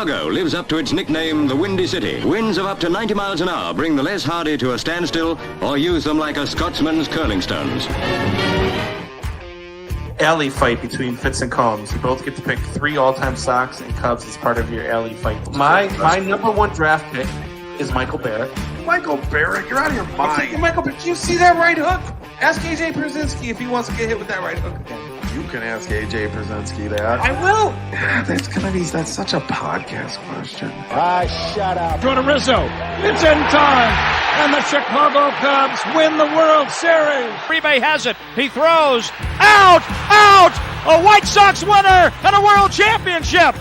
Chicago lives up to its nickname, the Windy City. Winds of up to 90 miles an hour bring the less hardy to a standstill or use them like a Scotsman's curling stones. Alley fight between Fitz and Combs. You both get to pick 3 all-time Sox and Cubs as part of your alley fight. My number 1 draft pick is Michael Barrett. Michael Barrett, you're out of your mind. Michael, do you see that right hook? Ask AJ Przinsky if he wants to get hit with that right hook again. You can ask AJ Przinsky that. I will. That's such a podcast question. Shut up. Go to Rizzo. It's in time. And the Chicago Cubs win the World Series. Uribe has it. He throws. Out! A White Sox winner and a World Championship.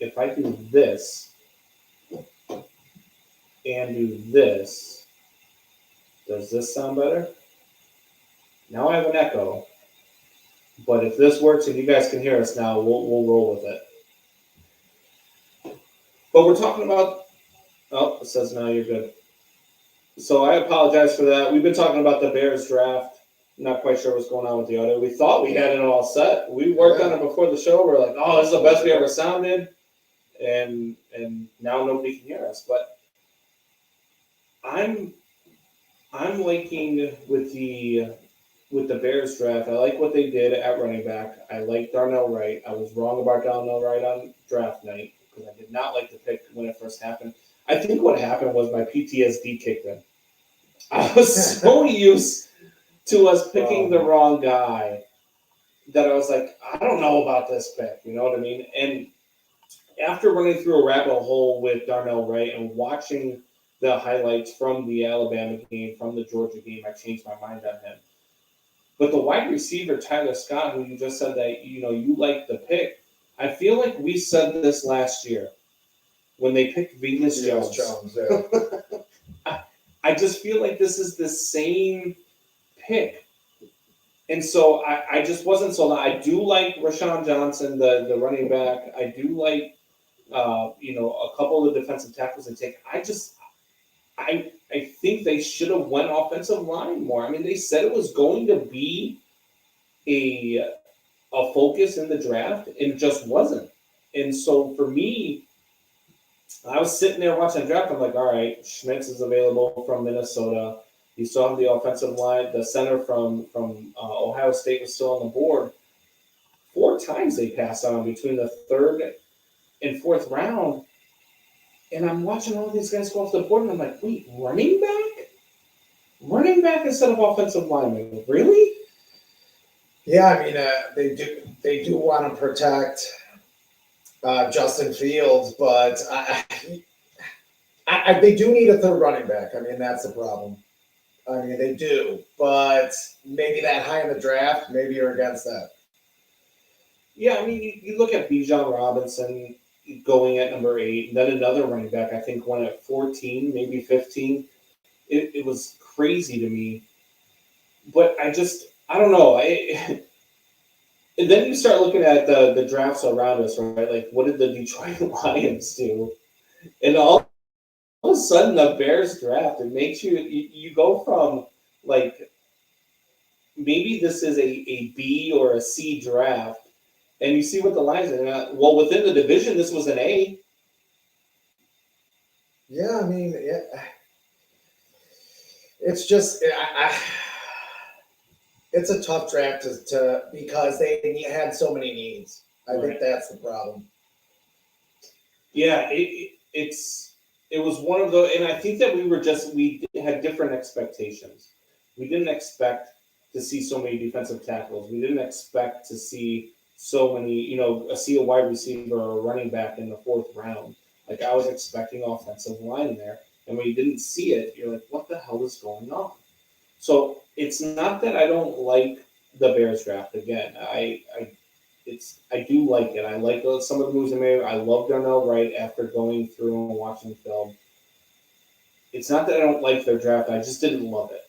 if I do this and do this, does this sound better? Now I have an echo. But if this works and you guys can hear us now, we'll roll with it. But we're talking about, oh, it says now you're good. So I apologize for that. We've been talking about the Bears draft. Not quite sure what's going on with the audio. We thought we had it all set. We worked on it before the show. We're like, oh, this is the best we ever sounded. And now nobody can hear us. But I'm liking with the Bears draft. I like what they did at running back. I like Darnell Wright. I was wrong about Darnell Wright on draft night because I did not like the pick when it first happened. I think what happened was my PTSD kicked in. I was so used to us picking the wrong guy that I was like, I don't know about this pick. You know what I mean? And after running through a rabbit hole with Darnell Wright and watching the highlights from the Alabama game, from the Georgia game, I changed my mind on him. But the wide receiver, Tyler Scott, who you just said that, you like the pick, I feel like we said this last year when they picked Venus Jones. Yeah. I just feel like this is the same pick. And so I just wasn't sold. I do like Rashawn Johnson, the running back. I do like, a couple of the defensive tackles they take. I think they should have went offensive line more. I mean, they said it was going to be a focus in the draft, and it just wasn't. And so for me, I was sitting there watching the draft. I'm like, all right, Schmitz is available from Minnesota. You still have the offensive line. The center from Ohio State was still on the board. 4 times they passed on between the 3rd and 4th round. And I'm watching all these guys go off the board, and I'm like, wait, running back? Running back instead of offensive lineman? Really? Yeah, I mean, they do want to protect Justin Fields, but they do need a third running back. I mean, that's the problem. I mean, they do, but maybe that high in the draft, maybe you're against that. Yeah, I mean, you look at Bijan Robinson going at number 8, and then another running back, I think, went at 14, maybe 15. It was crazy to me. But I don't know. And then you start looking at the drafts around us, right? Like, what did the Detroit Lions do? And all of a sudden, the Bears draft, it makes you go from, like, maybe this is a B or a C draft, and you see what the Lions are. Well, within the division, this was an A. Yeah, I mean, it's just it's a tough draft to because they had so many needs. I think that's the problem. Yeah, it was one of those, and I think that we had different expectations. We didn't expect to see so many defensive tackles. We didn't expect to see so many, see a wide receiver or a running back in the 4th round. Like, I was expecting offensive line there, and when you didn't see it, you're like, what the hell is going on? So it's not that I don't like the Bears draft. Again, I do like it. I like some of the moves they made. I love Darnell Wright after going through and watching film. It's not that I don't like their draft. I just didn't love it.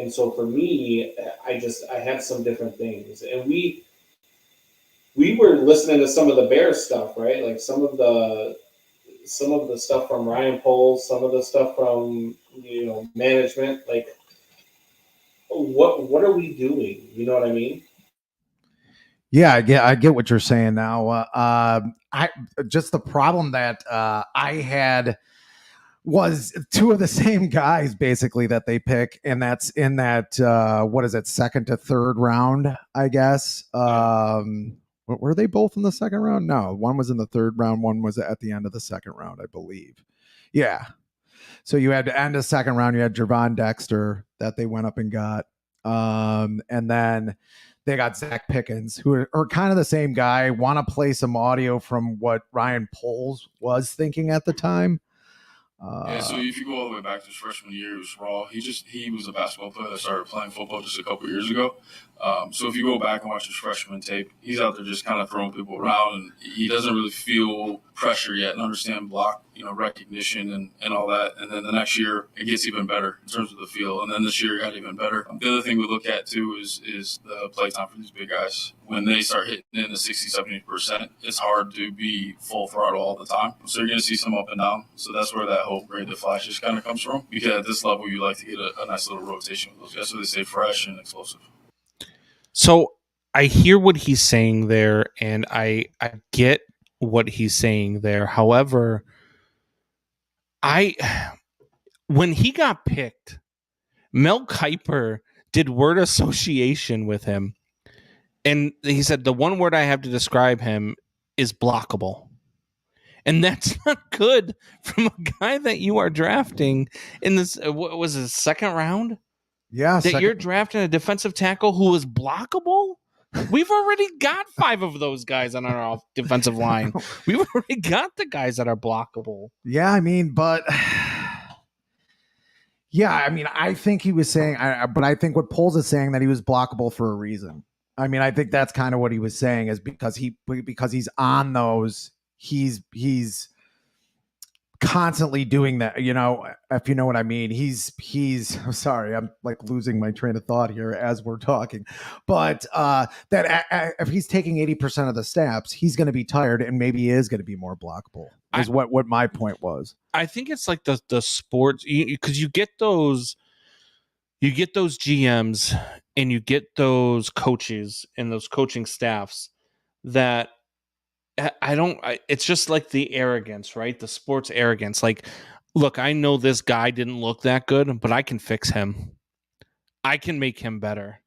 And so for me, I had some different things. And we were listening to some of the Bears stuff, right? Like some of the stuff from Ryan Poles, some of the stuff from management. Like, what are we doing? You know what I mean? Yeah, I get what you're saying now. I just the problem that I had was 2 of the same guys basically that they pick, and that's in that what is it, 2nd to 3rd round, I guess. Were they both in the 2nd round? No, one was in the 3rd round, one was at the end of the 2nd round, I believe. Yeah. So you had to end of 2nd round, you had Javon Dexter that they went up and got. And then they got Zach Pickens, who are kind of the same guy. Want to play some audio from what Ryan Poles was thinking at the time. So if you go all the way back to his freshman year, he was raw. He was a basketball player that started playing football just a couple years ago. So if you go back and watch his freshman tape, he's out there just kind of throwing people around, and he doesn't really feel pressure yet and understand block, recognition and all that. And then the next year, it gets even better in terms of the feel. And then this year, it got even better. The other thing we look at, too, is the play time for these big guys. When they start hitting in the 60, 70%, it's hard to be full throttle all the time. So you're going to see some up and down. So that's where that hope grade, the flash just kind of comes from. Because at this level, you like to get a nice little rotation with those guys so they stay fresh and explosive. So I hear what he's saying there, and I get what he's saying there. However, when he got picked, Mel Kiper did word association with him, and he said the one word I have to describe him is blockable. And that's not good from a guy that you are drafting in this, what was it, second round? Yeah. You're drafting a defensive tackle who is blockable? We've already got 5 of those guys on our defensive line. We've already got the guys that are blockable. Yeah, I think he was saying, but I think what Poles is saying that he was blockable for a reason. I think that's kind of what he was saying is because he's on those, he's constantly doing that, if you know what I mean. He's I'm sorry, I'm like losing my train of thought here as we're talking, but if he's taking 80% of the snaps, he's going to be tired and maybe he is going to be more blockable is what my point was. I think it's like the sports, because you get those GMs and you get those coaches and those coaching staffs that it's just like the arrogance, right? The sports arrogance. Like, look, I know this guy didn't look that good, but I can fix him. I can make him better.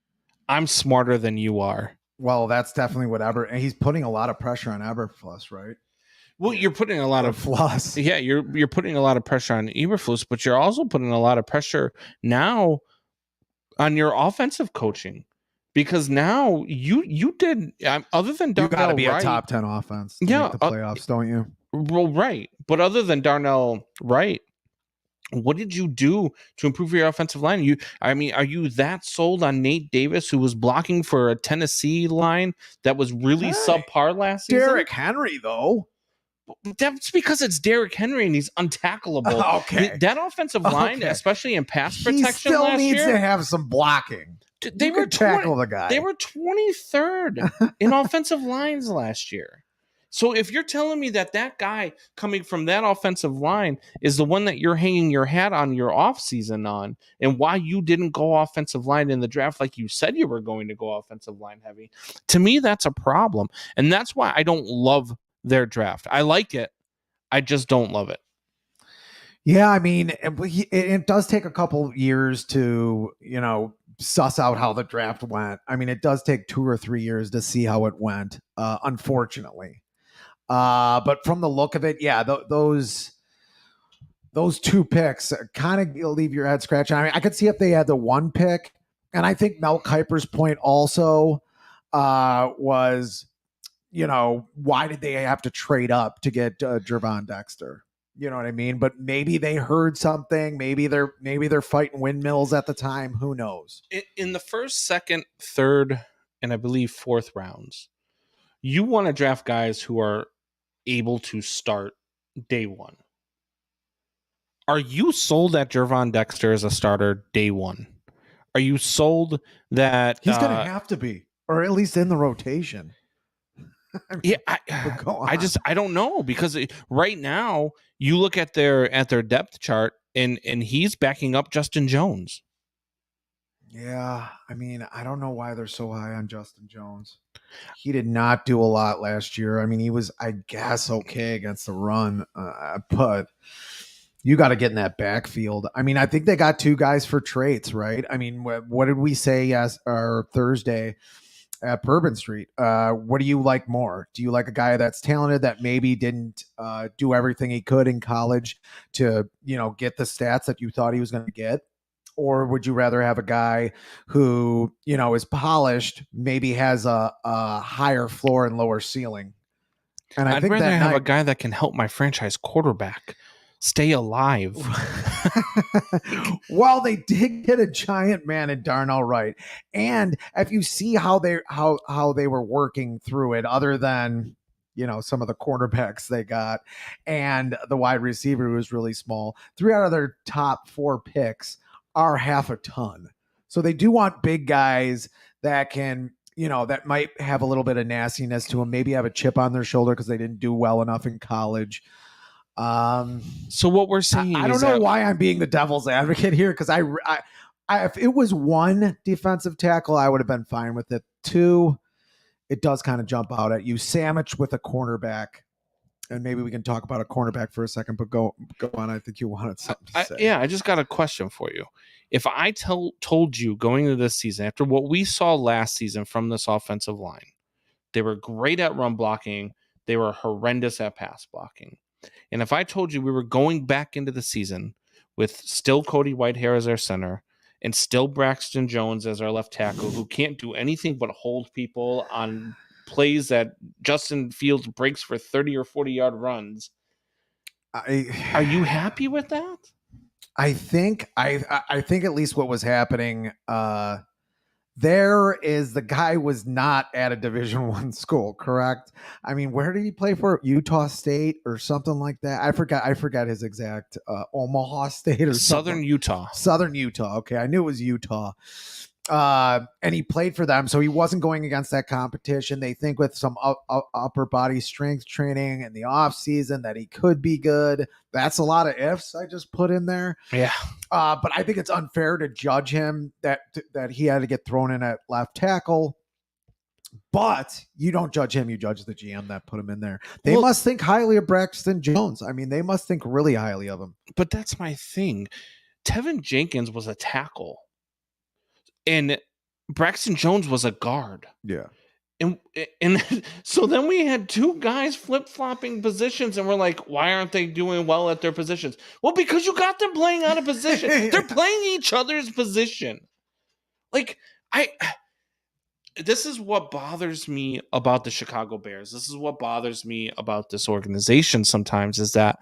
I'm smarter than you are. Well, that's definitely whatever. And he's putting a lot of pressure on Eberflus, right? Well, you're putting a lot of Floss. Yeah, you're putting a lot of pressure on Eberflus, but you're also putting a lot of pressure now on your offensive coaching. Because now you did, other than Darnell, you got to be Wright, a top 10 offense to make the playoffs, don't you? Well, right. But other than Darnell Wright, what did you do to improve your offensive line? Are you that sold on Nate Davis, who was blocking for a Tennessee line that was really subpar last season? Derrick Henry, though. That's because it's Derrick Henry and he's untackleable. Okay. That offensive line, especially in pass protection, he still last needs year, to have some blocking. They were tackle the guy. They were 23rd in offensive lines last year. So if you're telling me that guy coming from that offensive line is the one that you're hanging your hat on your offseason on, and why you didn't go offensive line in the draft like you said you were going to go offensive line heavy, to me that's a problem. And that's why I don't love their draft. I like it. I just don't love it. Yeah, it does take a couple years to, suss out how the draft went. It does take 2 or 3 years to see how it went, unfortunately. But from the look of it, yeah, those 2 picks kind of leave your head scratching. I could see if they had the 1 pick, and I think Mel Kiper's point also was, why did they have to trade up to get Gervon Dexter? You know what I mean? But maybe they heard something. Maybe they're fighting windmills at the time. Who knows? In the first, second, third, and I believe 4th rounds, you want to draft guys who are able to start day one. Are you sold that Gervon Dexter is a starter day one? Are you sold that he's going to have to be, or at least in the rotation? I don't know, because right now you look at their depth chart and he's backing up Justin Jones. Yeah, I don't know why they're so high on Justin Jones. He did not do a lot last year. He was, I guess, okay against the run, but you got to get in that backfield. I think they got 2 guys for traits, right? What did we say Thursday at Bourbon Street? What do you like more? Do you like a guy that's talented that maybe didn't do everything he could in college to, get the stats that you thought he was going to get? Or would you rather have a guy who, is polished, maybe has a higher floor and lower ceiling? And I'd rather have a guy that can help my franchise quarterback stay alive. Well, they did get a giant man in Darnell Wright, and if you see how they were working through it, other than some of the cornerbacks they got and the wide receiver who was really small, 3 out of their top 4 picks are half a ton. So they do want big guys that can, that might have a little bit of nastiness to them, maybe have a chip on their shoulder because they didn't do well enough in college. So what we're saying, I don't know why I'm being the devil's advocate here, because I if it was 1 defensive tackle, I would have been fine with it. 2, it does kind of jump out at you, sandwiched with a cornerback. And maybe we can talk about a cornerback for a second, but go on. I think you wanted something to say. Yeah, I just got a question for you. If I told you going into this season, after what we saw last season from this offensive line, they were great at run blocking, they were horrendous at pass blocking. And if I told you we were going back into the season with still Cody Whitehair as our center and still Braxton Jones as our left tackle, who can't do anything but hold people on plays that Justin Fields breaks for 30 or 40-yard runs, are you happy with that? I think at least what was happening there is the guy was not at a Division I school, correct? I mean, where did he play for? Utah State or something like that? I forgot his exact Omaha State or Southern Utah. Southern Utah. Okay, I knew it was Utah. And he played for them, so he wasn't going against that competition. They think with some upper body strength training in the off season that he could be good. That's a lot of ifs I just put in there. Yeah. But I think it's unfair to judge him that he had to get thrown in at left tackle. But you don't judge him, you judge the GM that put him in there. They must think highly of Braxton Jones. I mean, they must think really highly of him. But that's my thing. Tevin Jenkins was a tackle. And Braxton Jones was a guard. Yeah. And so then we had 2 guys flip-flopping positions, and we're like, why aren't they doing well at their positions? Well, because you got them playing out of position. They're playing each other's position. Like, this is what bothers me about the Chicago Bears. This is what bothers me about this organization sometimes, is that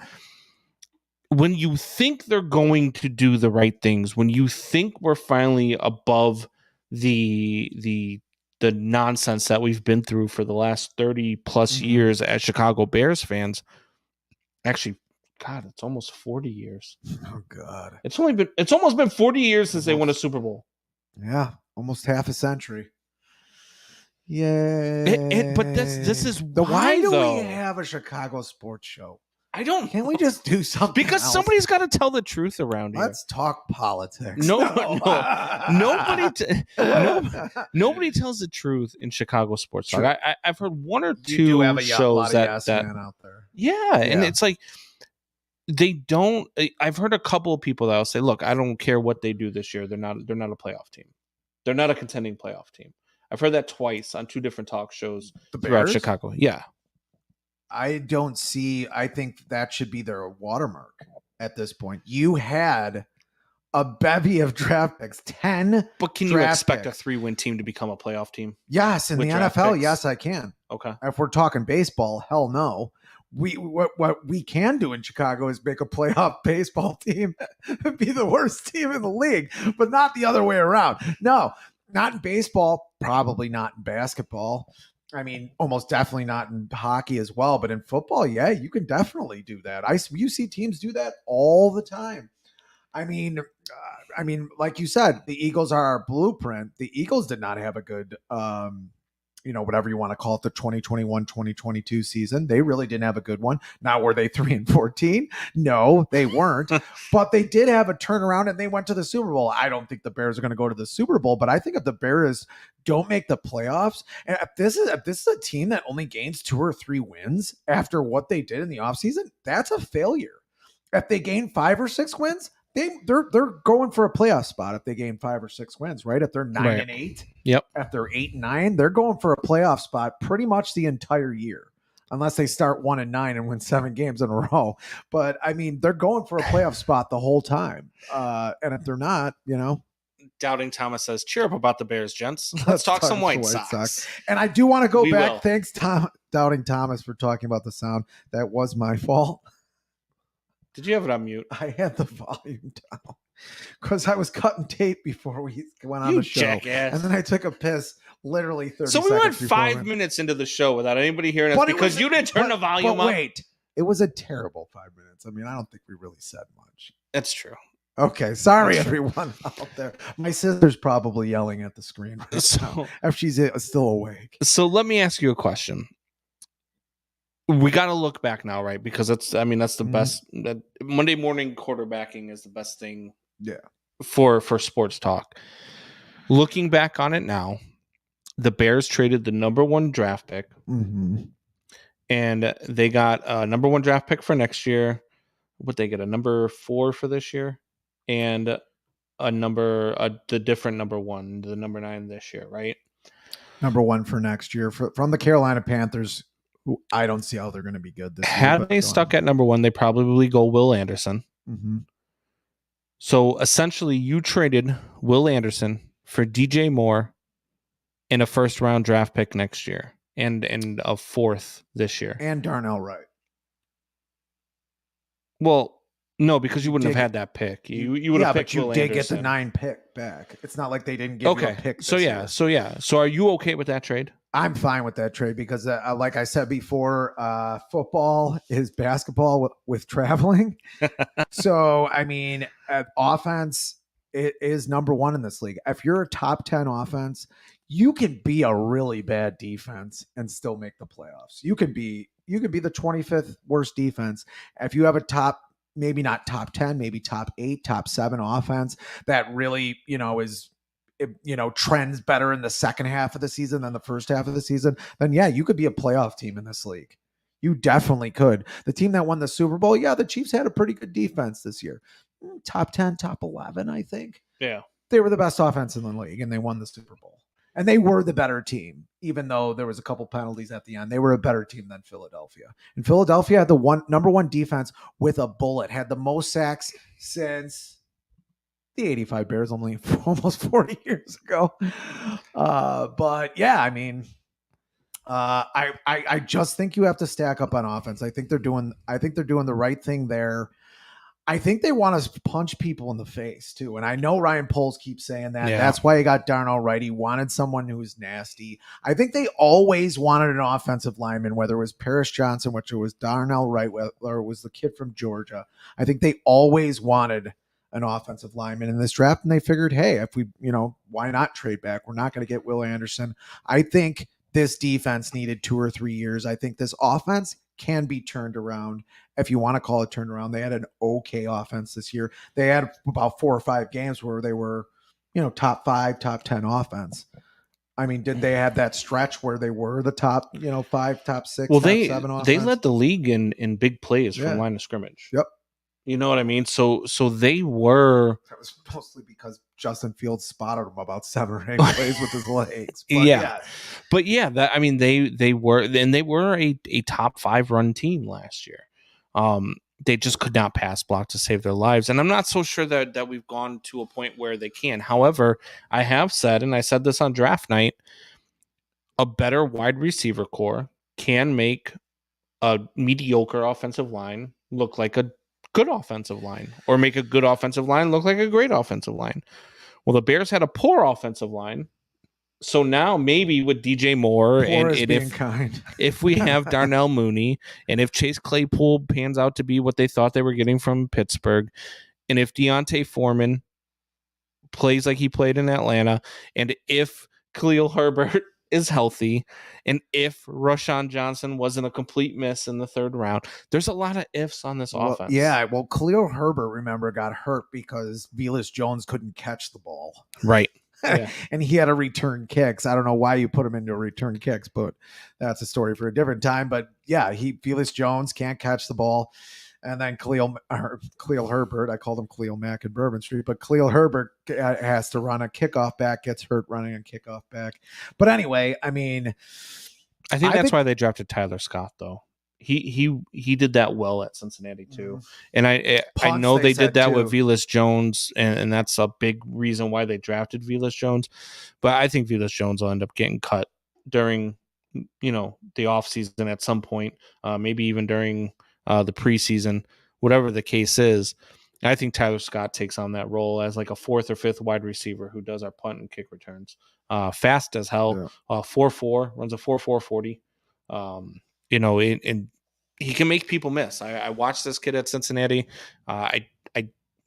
when you think they're going to do the right things, when you think we're finally above the nonsense that we've been through for the last 30 plus years as Chicago Bears fans, actually, God, it's almost 40 years. Oh God. It's almost been 40 years since they won a Super Bowl. Yeah. Almost half a century. Yeah. But this is why do we have a Chicago sports show? Can't we just do something? Because else? Somebody's got to tell the truth around here. Let's talk politics. Nobody tells the truth in Chicago sports talk. I've heard 1 or 2 shows that out there. Yeah, and it's like they don't. I've heard a couple of people that'll say, "Look, I don't care what they do this year. They're not a playoff team. They're not a contending playoff team." I've heard that twice on 2 different talk shows throughout Chicago. Yeah. I think that should be their watermark at this point. You had a bevy of draft picks, 10. But can you expect a 3-win team to become a playoff team? Yes, in the NFL, yes, I can. Okay. If we're talking baseball, hell no. What we can do in Chicago is make a playoff baseball team and be the worst team in the league, but not the other way around. No, not in baseball, probably not in basketball. I mean, almost definitely not in hockey as well, but in football, yeah, you can definitely do that. You see teams do that all the time. I mean, like you said, the Eagles are our blueprint. The Eagles did not have a good, whatever you want to call it, the 2021-2022 season. They really didn't have a good one. Now, were they 3-14? No, they weren't. But they did have a turnaround, and they went to the Super Bowl. I don't think the Bears are going to go to the Super Bowl, but I think if the Bears don't make the playoffs, and if this is a team that only gains 2 or 3 wins after what they did in the offseason, that's a failure. If they gain 5 or 6 wins, they're going for a playoff spot if they gain 5 or 6 wins, right? If they're 9-8, yep. If they're 8-9, they're going for a playoff spot pretty much the entire year, unless they start 1-9 and win 7 games in a row. But I mean, they're going for a playoff spot the whole time. And if they're not, Doubting Thomas says, cheer up about the Bears, gents. Let's talk some White Sox. And I do want to go back. Thanks, Doubting Thomas, for talking about the sound. That was my fault. Did you have it on mute? I had the volume down because I was cutting tape before we went on You the show. jackass. And then I took a piss literally 30 So seconds we went before 5 minutes into the show without anybody hearing us But it because was- you didn't turn the volume but up. wait, it was a terrible 5 minutes. I mean, I don't think we really said much. That's true. Okay, sorry everyone out there. My sister's probably yelling at the screen right now if she's still awake. So let me ask you a question. We got to look back now, right? Because that's the best. That Monday morning quarterbacking is the best thing. Yeah. For sports talk. Looking back on it now, the Bears traded the number 1 draft pick, and they got a number 1 draft pick for next year. What they get, a number 4 for this year, and the different number 1, the number 9 this year, right? Number 1 for next year from the Carolina Panthers, who I don't see how they're going to be good this year. Had they stuck at number 1, they probably go Will Anderson. Mm-hmm. So essentially, you traded Will Anderson for DJ Moore and a first-round draft pick next year, and a 4th this year, and Darnell Wright. Well, no, because you wouldn't have had that pick. You would have picked Will Anderson. Did get the 9 pick back. It's not like they didn't give you a pick. So are you okay with that trade? I'm fine with that trade because, like I said before, football is basketball with traveling. So, I mean, offense it is number 1 in this league. If you're a top 10 offense, you can be a really bad defense and still make the playoffs. You can be the 25th worst defense. If you have a top, maybe not top 10, maybe top 8, top 7 offense that really, trends better in the second half of the season than the first half of the season, then yeah, you could be a playoff team in this league. You definitely could. The team that won the Super Bowl, yeah, the Chiefs had a pretty good defense this year. Top 10, top 11, I think. Yeah. They were the best offense in the league, and they won the Super Bowl. And they were the better team, even though there was a couple penalties at the end. They were a better team than Philadelphia. And Philadelphia had the number 1 defense with a bullet, had the most sacks since the 85 Bears, only almost 40 years ago. But yeah, I mean, I just think you have to stack up on offense. I think they're doing the right thing there. I think they want to punch people in the face too. And I know Ryan Poles keeps saying that. Yeah. That's why he got Darnell Wright. He wanted someone who's nasty. I think they always wanted an offensive lineman, whether it was Paris Johnson, which it was Darnell Wright, or it was the kid from Georgia. I think they always wanted an offensive lineman in this draft. And they figured, hey, if we, why not trade back? We're not going to get Will Anderson. I think this defense needed 2 or 3 years. I think this offense can be turned around. If you want to call it turned around, they had an okay offense this year. They had about 4 or 5 games where they were, top 5, top 10 offense. I mean, did they have that stretch where they were the top, 5, top 6, top 7 offense? They led the league in big plays from line of scrimmage. Yep. You know what I mean? So they were. That was mostly because Justin Fields spotted him about 7 or 8 plays with his legs. But they were a top 5 run team last year. They just could not pass block to save their lives, and I'm not so sure that we've gone to a point where they can. However, I have said, and I said this on draft night, a better wide receiver core can make a mediocre offensive line look like a good offensive line, or make a good offensive line look like a great offensive line. Well, the Bears had a poor offensive line. So now maybe with DJ Moore if we have Darnell Mooney, and if Chase Claypool pans out to be what they thought they were getting from Pittsburgh, and if Deontay Foreman plays like he played in Atlanta, and if Khalil Herbert is healthy, and if Rashawn Johnson wasn't a complete miss in the 3rd round, there's a lot of ifs on this offense. Yeah, well, Khalil Herbert, remember, got hurt because Velus Jones couldn't catch the ball. Right. Yeah. And he had to return kicks. I don't know why you put him into return kicks, but that's a story for a different time. But yeah, Velus Jones can't catch the ball. And then Khalil Herbert, I called him Khalil Mack in Bourbon Street, but Khalil Herbert has to run a kickoff back, gets hurt running a kickoff back. But anyway, I mean, I think that's why they drafted Tyler Scott, though. He did that well at Cincinnati too, and I know they did that with Velus Jones, and that's a big reason why they drafted Velus Jones. But I think Velus Jones will end up getting cut during the offseason at some point, maybe even during the preseason, whatever the case is. I think Tyler Scott takes on that role as like a 4th or 5th wide receiver who does our punt and kick returns. Fast as hell, 4.4, runs a 4.4 40. And he can make people miss. I watched this kid at Cincinnati. I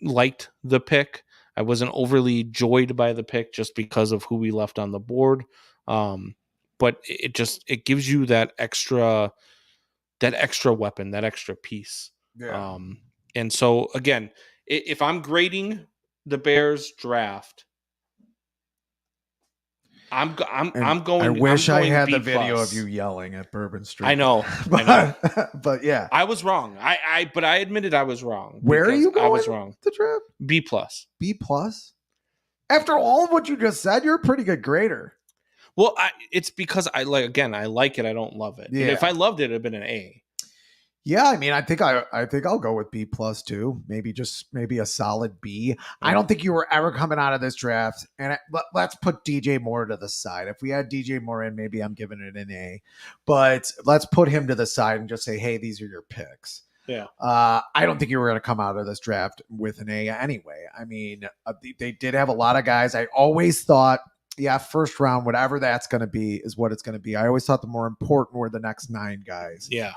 liked the pick. I wasn't overly joyed by the pick just because of who we left on the board. But it gives you that extra weapon, that extra piece. Yeah. And so again, if I'm grading the Bears draft, I'm going. I wish I'm I going had B+. the video of you yelling at Bourbon Street. I know, but yeah, I was wrong. But I admitted I was wrong. Where are you going? I was wrong. The draft B+. B+. After all of what you just said, you're a pretty good grader. Well, it's because I like it. I don't love it. Yeah. And if I loved it, it'd have been an A. Yeah, I mean, I think I'll go with B+ too. Maybe a solid B. I don't think you were ever coming out of this draft. And let's put DJ Moore to the side. If we had DJ Moore in, maybe I'm giving it an A. But let's put him to the side and just say, hey, these are your picks. Yeah. I don't think you were going to come out of this draft with an A anyway. I mean, they did have a lot of guys. I always thought, yeah, first round, whatever that's going to be is what it's going to be. I always thought the more important were the next 9 guys. Yeah.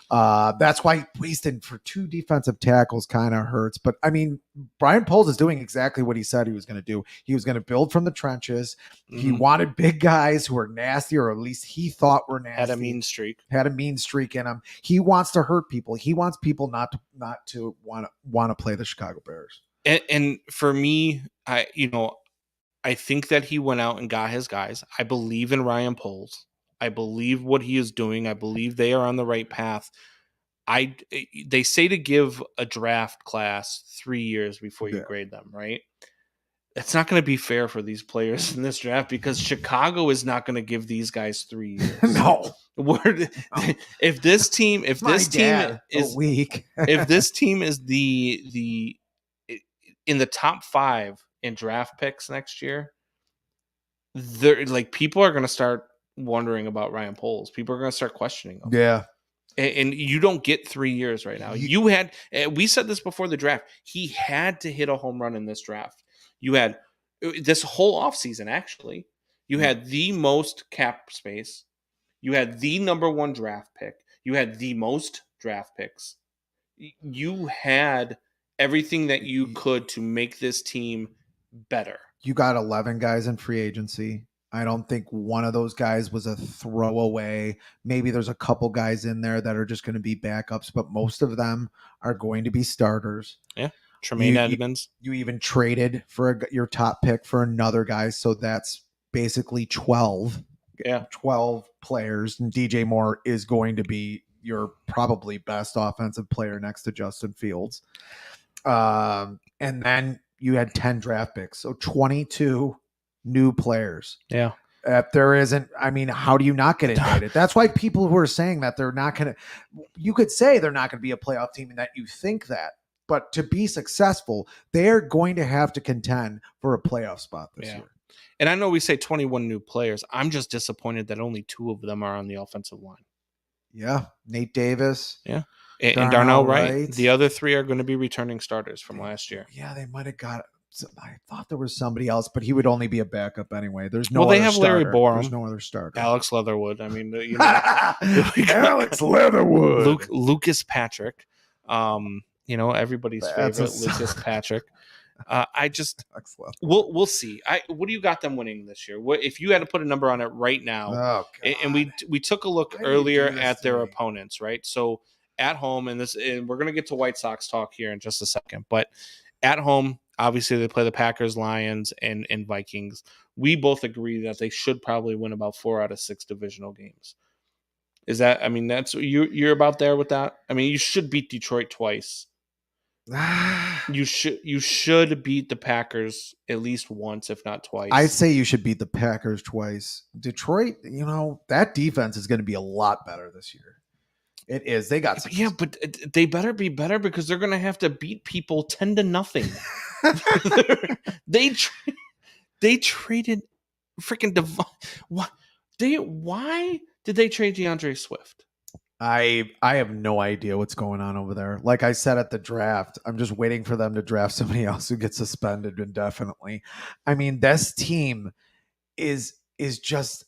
That's why wasting for 2 defensive tackles kind of hurts. But I mean, Brian Poles is doing exactly what he said he was going to do. He was going to build from the trenches. Mm-hmm. He wanted big guys who are nasty, or at least he thought were nasty. Had a mean streak in him. He wants to hurt people. He wants people not to want to play the Chicago Bears. And for me, I think that he went out and got his guys. I believe in Ryan Poles. I believe what he is doing. I believe they are on the right path. They say to give a draft class 3 years before you grade them, right? It's not going to be fair for these players in this draft because Chicago is not going to give these guys 3 years. No. If this team is weak, if this team is the in the top 5 in draft picks next year, people are going to start wondering about Ryan Poles. People are going to start questioning him. Yeah. And you don't get 3 years right now. We said this before the draft. He had to hit a home run in this draft. You had this whole offseason, actually. You had the most cap space. You had the number 1 draft pick. You had the most draft picks. You had everything that you could to make this team better. You got 11 guys in free agency. I don't think one of those guys was a throwaway. Maybe there's a couple guys in there that are just going to be backups, but most of them are going to be starters. Yeah. Tremaine Edmonds. You even traded for your top pick for another guy. So that's basically 12. Yeah. 12 players. And DJ Moore is going to be your probably best offensive player next to Justin Fields. And then you had 10 draft picks. So 22 new players. Yeah. If there isn't, I mean, how do you not get invited? That's why people who are saying that they're not going to, you could say they're not going to be a playoff team and that you think that, but to be successful, they're going to have to contend for a playoff spot this year. And I know we say 21 new players. I'm just disappointed that only 2 of them are on the offensive line. Yeah. Nate Davis. Yeah. And Darnell Wright. The other 3 are going to be returning starters from last year. Yeah, they might have got I thought there was somebody else, but he would only be a backup anyway. There's no. Well, they have starter. Larry Borum. There's no other starter. Alex Leatherwood. I mean, Alex Leatherwood. Lucas Patrick. Everybody's favorite Lucas Patrick. We'll see. What do you got them winning this year? What if you had to put a number on it right now? Oh, God. And we took a look earlier at their opponents, right? So at home, and we're gonna get to White Sox talk here in just a second, but at home. Obviously, they play the Packers, Lions, and Vikings. We both agree that they should probably win about 4 out of 6 divisional games. Is that? I mean, that's you're about there with that. I mean, you should beat Detroit twice. You should beat the Packers at least once, if not twice. I'd say you should beat the Packers twice. Detroit, that defense is going to be a lot better this year. It is. They got some. Yeah, but they better be better because they're going to have to beat people 10-0. They traded freaking why did they trade DeAndre Swift? I have no idea what's going on over there. Like I said at the draft, I'm just waiting for them to draft somebody else who gets suspended indefinitely. I mean, this team is just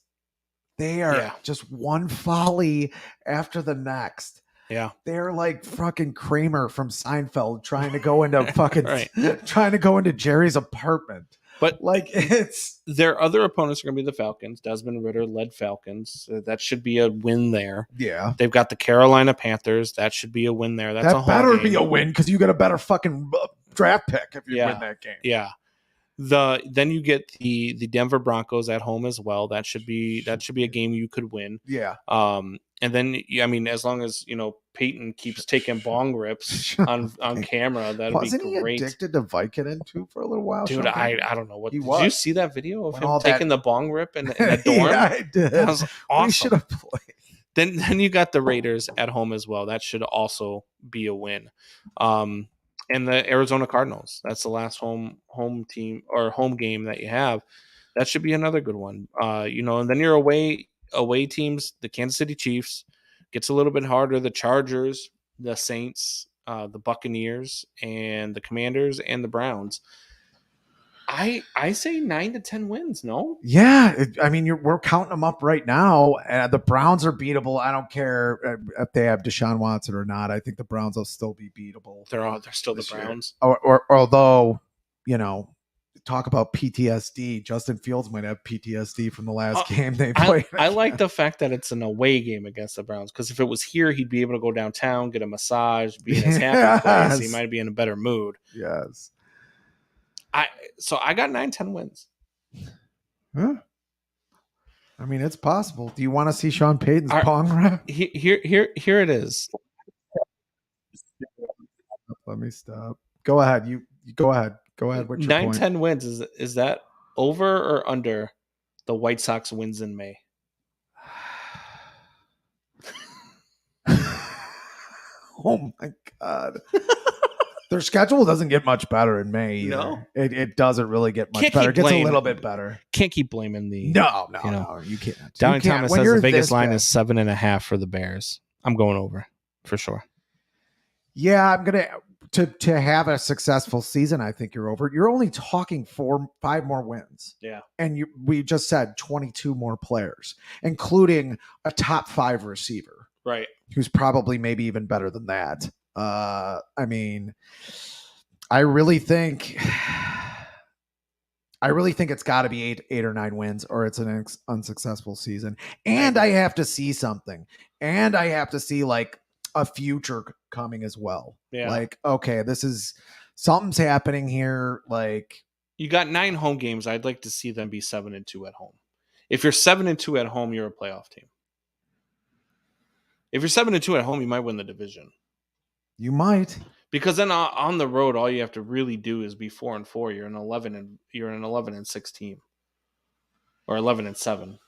they are just one folly after the next. Yeah. They're like fucking Kramer from Seinfeld trying to go into fucking Right. trying to go into Jerry's apartment. But like it's their other opponents are going to be the Falcons. Desmond Ridder led Falcons. That should be a win there. Yeah. They've got the Carolina Panthers. That should be a win there. That's that a better game. be a win because you get a better fucking draft pick if you win that game. Yeah. Then you get the Denver Broncos at home as well. That should be a game you could win. Yeah. And then I mean, as long as Peyton keeps taking bong rips on camera, that'd Wasn't be great. He addicted to Vicodin too for a little while? Dude, I don't know what. He Did was. you see that video of When him all taking the bong rip in the dorm? Yeah, I did. That was awesome. We should have played. Then you got the Raiders at home as well. That should also be a win. And the Arizona Cardinals. That's the last home team or home game that you have. That should be another good one. And then your away teams, the Kansas City Chiefs, gets a little bit harder. The Chargers, the Saints, the Buccaneers, and the Commanders and the Browns. I say 9 to 10 wins. No. Yeah, we're counting them up right now. The Browns are beatable. I don't care if they have Deshaun Watson or not. I think the Browns will still be beatable. They're still the Browns. Or although talk about PTSD. Justin Fields might have PTSD from the last game they played. I like the fact that it's an away game against the Browns because if it was here, he'd be able to go downtown, get a massage, be in his happy place. He might be in a better mood. Yes. So I got 9-10 wins. Huh? I mean, it's possible. Do you want to see Sean Payton's pong rap? Here it is. Let me stop. Go ahead. You go ahead. Go ahead. What's your 9-10 wins. Is that over or under the White Sox wins in May? Oh my God. Their schedule doesn't get much better in May either. No? It doesn't really get much better. It gets a little bit better. Can't keep blaming the No, you can't. Downey Thomas says the biggest line is 7.5 for the Bears. I'm going over for sure. Yeah, I'm gonna to have a successful season. I think you're over. You're only talking 5 more wins. Yeah, and we just said 22 more players, including a top 5 receiver, right? Who's probably maybe even better than that. I mean, I really think it's got to be 8 or 9 wins, or it's an unsuccessful season. And I have to see something, and I have to see like a future coming as well. Yeah, like okay, something's happening here. Like you got 9 home games. I'd like to see them be 7-2 at home. If you're 7-2 at home, you're a playoff team. If you're 7-2 at home, you might win the division. You might, because then on the road, all you have to really do is be 4-4. You're an 11-6 team, or 11-7.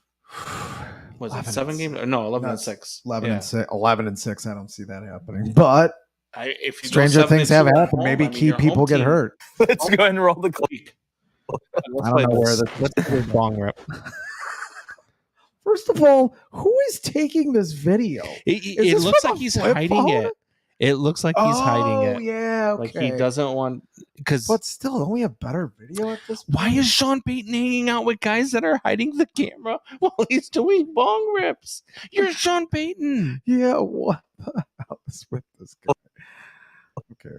Was it 7 games? Or no, 11-6. 11-6. I don't see that happening. But if you stranger things have happened. Maybe key people get hurt. Let's go ahead and roll the clock. I don't know where this. Let's do a bong rip. First of all, who is taking this video? It looks like he's hiding it. It looks like he's hiding it. Oh, yeah, okay. Like he doesn't want But still, don't we have better video at this point? Why is Sean Payton hanging out with guys that are hiding the camera while he's doing bong rips? You're Sean Payton. Yeah, what the hell is with this guy? Okay.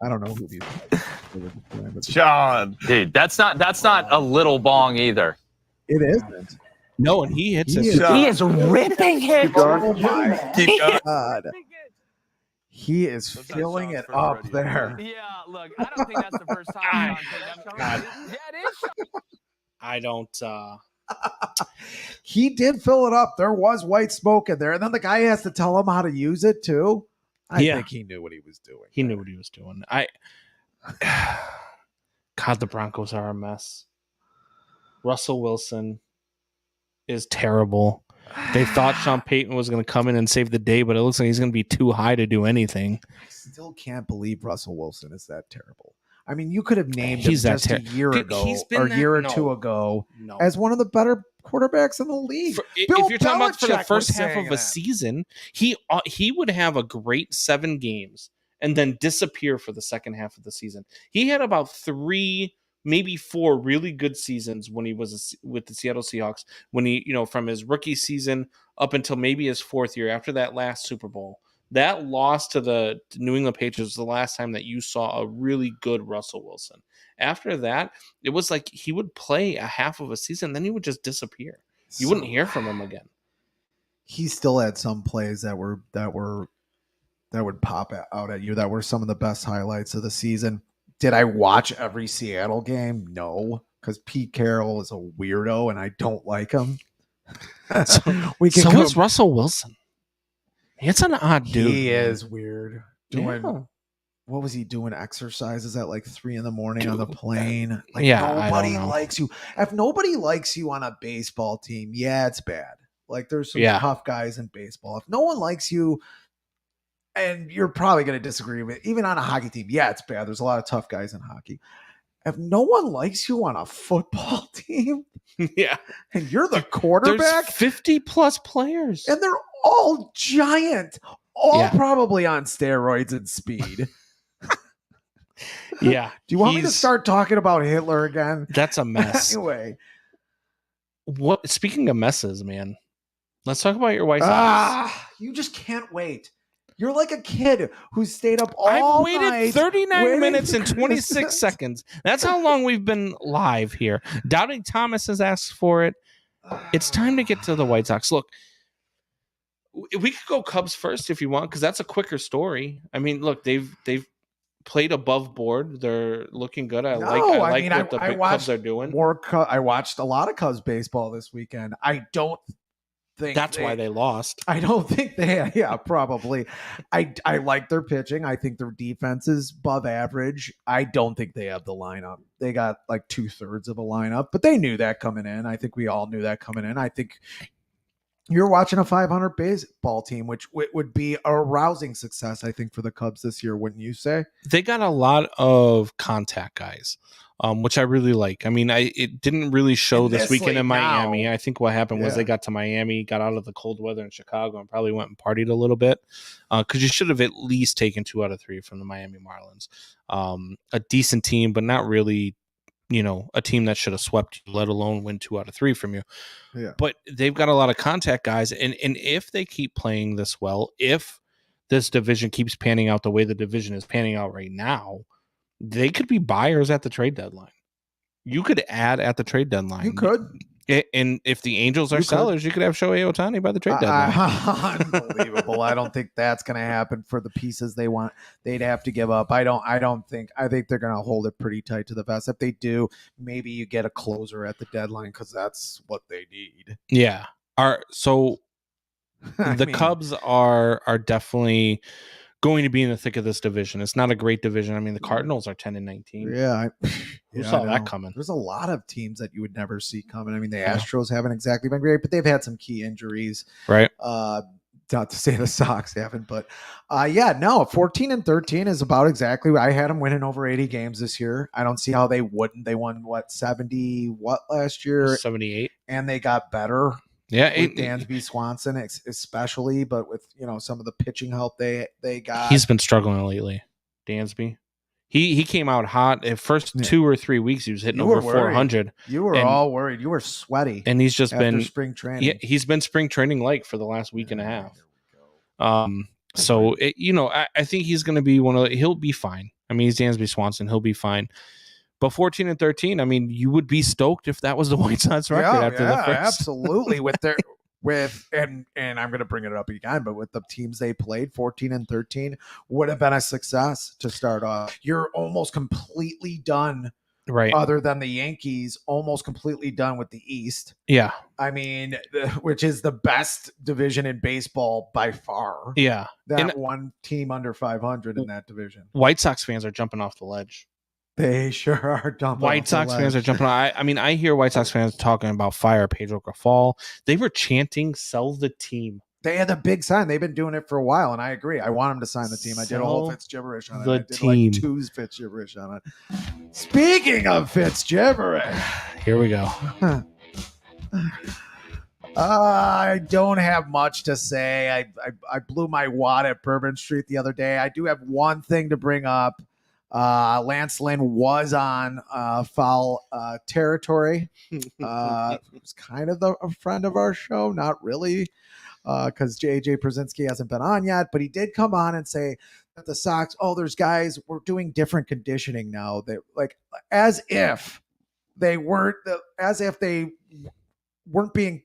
I don't know who these are. Sean. Dude, that's not a little bong either. It isn't. No, and he hits it. He is ripping it. Oh my Keep going. God. He is filling it up there. Yeah, look, I don't think that's the first time. I don't. He did fill it up. There was white smoke in there, and then the guy has to tell him how to use it too. I think he knew what he was doing. He knew what he was doing. God, the Broncos are a mess. Russell Wilson is terrible. They thought Sean Payton was going to come in and save the day, but it looks like he's going to be too high to do anything. I still can't believe Russell Wilson is that terrible. I mean, you could have named him just a year ago or a year or two ago as one of the better quarterbacks in the league. If you're talking about for the Belichick first was half saying of a that. season, he would have a great 7 games and then disappear for the second half of the season. He had about 3, maybe 4 really good seasons when he was with the Seattle Seahawks, when he, from his rookie season up until maybe his 4th year after that last Super Bowl. That loss to the New England Patriots was the last time that you saw a really good Russell Wilson. After that, it was like he would play a half of a season, then he would just disappear. You wouldn't hear from him again. He still had some plays that would pop out at you that were some of the best highlights of the season. Did I watch every Seattle game? No, because Pete Carroll is a weirdo and I don't like him. So is Russell Wilson. It's an odd dude. He is weird. What was he doing? Exercises at like 3 a.m. on the plane. Like nobody likes you. If nobody likes you on a baseball team, it's bad. Like there's some tough guys in baseball. If no one likes you, and you're probably going to disagree with it, even on a hockey team, it's bad. There's a lot of tough guys in hockey. If no one likes you on a football team, and you're the quarterback, there's 50 plus players, and they're all giant, probably on steroids and speed. Do you want me to start talking about Hitler again? That's a mess. Anyway, speaking of messes, man, let's talk about your White Sox. You just can't wait. You're like a kid who stayed up all night. I've waited 39 minutes and 26 seconds. That's how long we've been live here. Doubting Thomas has asked for it. It's time to get to the White Sox. Look, we could go Cubs first if you want, because that's a quicker story. I mean, look, they've played above board. They're looking good. I like what the Cubs are doing. I watched a lot of Cubs baseball this weekend. I don't think that's why they lost. I don't think they. Yeah, probably. I like their pitching. I think their defense is above average. I don't think they have the lineup. They got like 2/3 of a lineup, but they knew that coming in. I think we all knew that coming in. I think you're watching a 500 baseball team, which would be a rousing success, I think, for the Cubs this year, wouldn't you say? They got a lot of contact guys, which I really like. I mean, it didn't really show this weekend in Miami. I think what happened was they got to Miami, got out of the cold weather in Chicago, and probably went and partied a little bit, because you should have at least taken 2 out of 3 from the Miami Marlins. A decent team, but not really, a team that should have swept you, let alone win 2 out of 3 from you. Yeah. But they've got a lot of contact guys, and if they keep playing this well, if this division keeps panning out the way the division is panning out right now, they could be buyers at the trade deadline. You could add at the trade deadline. You could. And if the Angels are sellers, you could have Shohei Ohtani by the trade deadline. Unbelievable. I don't think that's going to happen for the pieces they want. They'd have to give up. I think they're going to hold it pretty tight to the vest. If they do, maybe you get a closer at the deadline, because that's what they need. Yeah. Cubs are definitely going to be in the thick of this division. It's not a great division. I mean, the Cardinals are 10-19. Yeah. Who saw that coming? There's a lot of teams that you would never see coming. I mean, the Astros haven't exactly been great, but they've had some key injuries. Right. Not to say the Sox haven't, but 14-13 is about exactly. I had them winning over 80 games this year. I don't see how they wouldn't. They won 70 last year? 78. And they got better. Yeah, with Dansby Swanson especially, but with some of the pitching help they got. He's been struggling lately, Dansby. He came out hot at first 2 or 3 weeks. He was hitting over 400. You were all worried. You were sweaty, and he's just been spring training. Yeah, he's been spring training for the last week and a half. So I think he's going to be he'll be fine. I mean, he's Dansby Swanson. He'll be fine. But 14-13, I mean, you would be stoked if that was the White Sox record after the first. Absolutely. And I'm going to bring it up again, but with the teams they played, 14-13 would have been a success to start off. You're almost completely done, right? Other than the Yankees, almost completely done with the East. Yeah, I mean, which is the best division in baseball by far. Yeah, one team under 500 in that division. White Sox fans are jumping off the ledge. They sure are jumping. White Sox fans are jumping. I mean, I hear White Sox fans talking about fire Pedro Grifol. They were chanting, "Sell the team." They had a big sign. They've been doing it for a while, and I agree. I want them to sign the team. I did a whole Fitz gibberish on it. I did like 2 Fitz gibberish on it. Speaking of Fitz gibberish, here we go. I don't have much to say. I blew my wad at Bourbon Street the other day. I do have one thing to bring up. Lance Lynn was on foul territory. It's kind of a friend of our show, not really, because JJ Brzezinski hasn't been on yet, but he did come on and say that the Sox, there's guys, we're doing different conditioning now. They as if they weren't being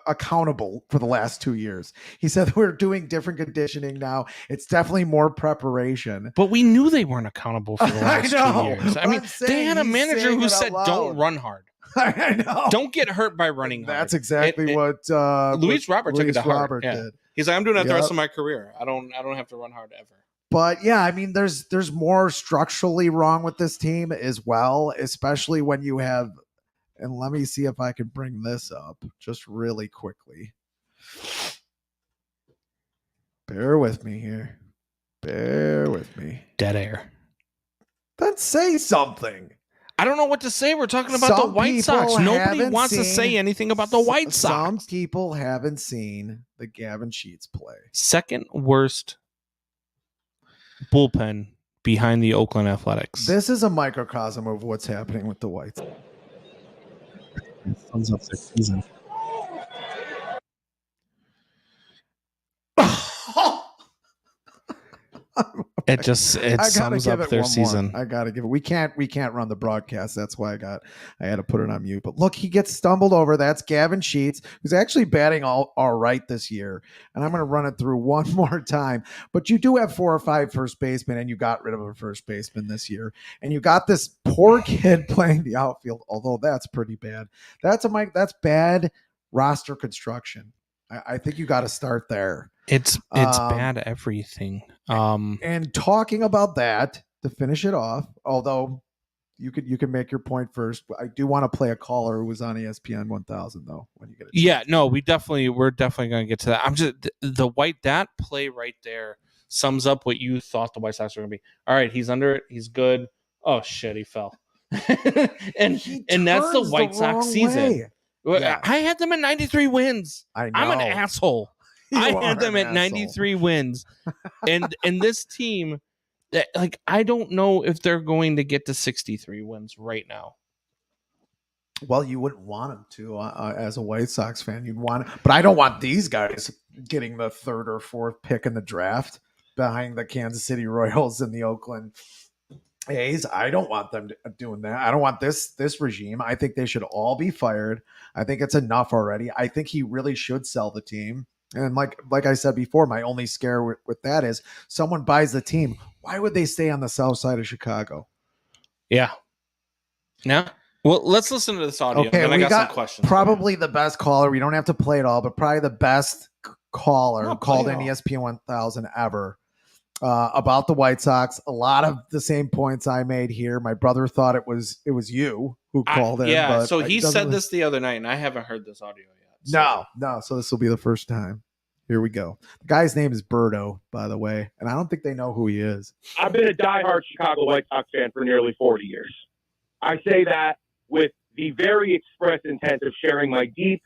accountable for the last 2 years. He said we're doing different conditioning now. It's definitely more preparation. But we knew they weren't accountable for the last 2 years. I mean, they had a manager who said, "Don't run hard." I know. Don't get hurt by running hard. That's exactly what Luis Robert took it to heart. Robert did. He's like, I'm doing that the rest of my career. I don't have to run hard ever. But yeah, I mean, there's more structurally wrong with this team as well, especially when you have. And let me see if I can bring this up just really quickly. Bear with me here. Bear with me. Dead air. Then say something. I don't know what to say. We're talking about the White Sox. Nobody wants to say anything about the White Sox. Some people haven't seen the Gavin Sheets play. Second worst bullpen behind the Oakland Athletics. This is a microcosm of what's happening with the White Sox. Thumbs up this season. It sums up their season. I gotta give it. We can't run the broadcast. That's why I had to put it on mute. But look, he gets stumbled over. That's Gavin Sheets, who's actually batting all right this year. And I'm gonna run it through one more time. But you do have 4 or 5 first basemen, and you got rid of a first baseman this year. And you got this poor kid playing the outfield, although that's pretty bad. That's bad roster construction. I think you got to start there. It's bad everything. And talking about that to finish it off, although you can make your point first, I do want to play a caller who was on ESPN 1000 though when you get it. Yeah, no, we're definitely going to get to that. I'm just that play right there sums up what you thought the White Sox were going to be. All right, he's under it. He's good. Oh shit, he fell. and that's the White Sox season. Yeah. I had them at 93 wins. I know. I'm an asshole. I had them at 93 wins. And this team, I don't know if they're going to get to 63 wins right now. Well, you wouldn't want them to as a White Sox fan. You'd want it, but I don't want these guys getting the 3rd or 4th pick in the draft behind the Kansas City Royals and the Oakland A's. I don't want them doing that. I don't want this regime. I think they should all be fired. I think it's enough already. I think he really should sell the team. And like I said before, my only scare with that is someone buys the team. Why would they stay on the south side of Chicago? Yeah. Yeah. Well, let's listen to this audio. Okay, and I got some questions. Probably the best caller. We don't have to play it all, but probably the best caller called in ESPN 1000 ever. About the White Sox, a lot of the same points I made here. My brother thought it was you who called in. Yeah, so he said this the other night, and I haven't heard this audio yet. So. No. So this will be the first time. Here we go. The guy's name is Birdo, by the way, and I don't think they know who he is. I've been a diehard Chicago White Sox fan for nearly 40 years. I say that with the very express intent of sharing my deep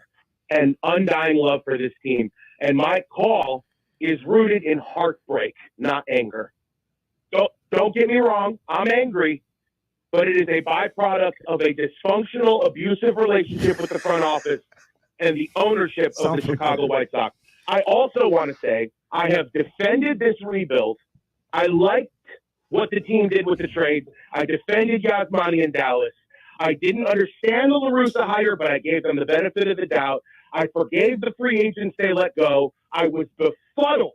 and undying love for this team. And my call is rooted in heartbreak, not anger. Don't get me wrong. I'm angry, but it is a byproduct of a dysfunctional, abusive relationship with the front office and the ownership of the Chicago White Sox. I also want to say I have defended this rebuild. I liked what the team did with the trade. I defended Yasmani in Dallas. I didn't understand the La Russa hire, but I gave them the benefit of the doubt. I forgave the free agents they let go. I was befuddled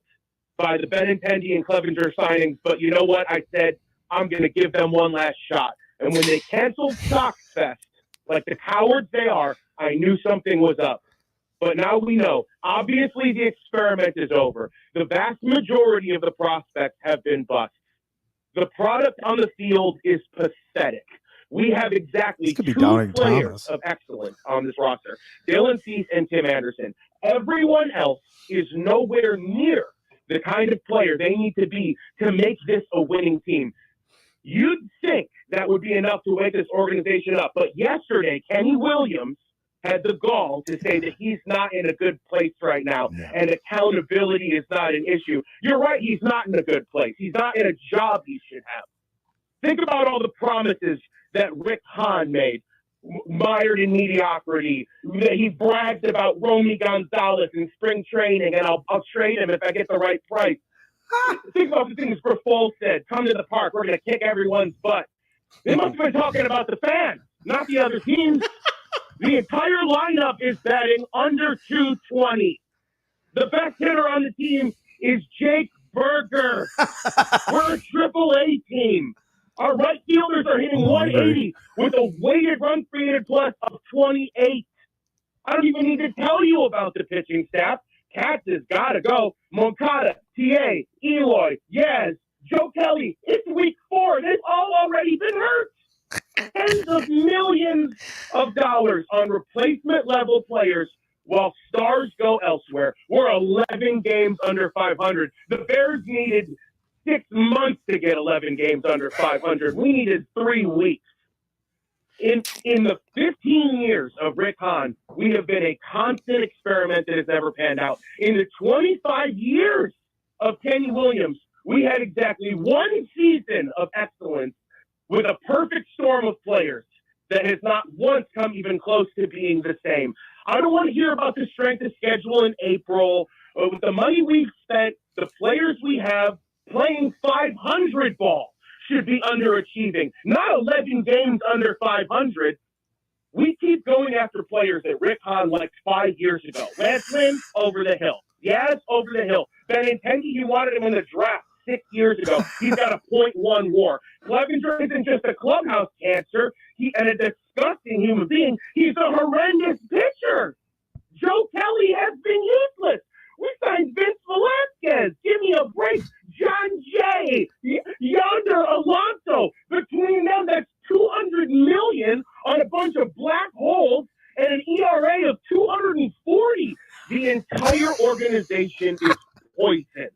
by the Benintendi and Clevenger signings, but you know what? I said, I'm going to give them one last shot. And when they canceled Sox Fest, like the cowards they are, I knew something was up. But now we know. Obviously, the experiment is over. The vast majority of the prospects have been bust. The product on the field is pathetic. We have exactly 2 players of excellence on this roster, Dylan Cease and Tim Anderson. Everyone else is nowhere near the kind of player they need to be to make this a winning team. You'd think that would be enough to wake this organization up. But yesterday, Kenny Williams had the gall to say that he's not in a good place right now and accountability is not an issue. You're right, he's not in a good place. He's not in a job he should have. Think about all the promises that Rick Hahn made, mired in mediocrity. He bragged about Romy Gonzalez in spring training, and I'll trade him if I get the right price. Think about the things Grifol said, come to the park, we're going to kick everyone's butt. They must have been talking about the fans, not the other teams. The entire lineup is batting under 220. The best hitter on the team is Jake Berger. We're a AAA team. Our right fielders are hitting 180 with a weighted run created plus of 28. I don't even need to tell you about the pitching staff. Katz has got to go. Moncada, TA, Eloy, Yaz, Joe Kelly. It's week 4. They've all already been hurt. Tens of millions of dollars on replacement level players while stars go elsewhere. We're 11 games under 500. The Bears needed 6 months to get 11 games under 500. We needed 3 weeks. In the 15 years of Rick Hahn, we have been a constant experiment that has never panned out. In the 25 years of Kenny Williams, we had exactly 1 season of excellence with a perfect storm of players that has not once come even close to being the same. I don't want to hear about the strength of schedule in April. With the money we've spent, the players we have playing 500 ball should be underachieving, not 11 games under 500. We keep going after players that Rick Hahn liked 5 years ago. Lance Lynn, over the hill. Yaz, over the hill. Benintendi, he wanted him in the draft 6 years ago. He's got a .1 WAR. Clevenger isn't just a clubhouse cancer and a disgusting human being. He's a horrendous pitcher. Joe Kelly has been useless. We signed Vince Velasquez. Give me a break. John Jay, Yonder Alonso. Between them, that's $200 million on a bunch of black holes and an ERA of 240. The entire organization is poisoned.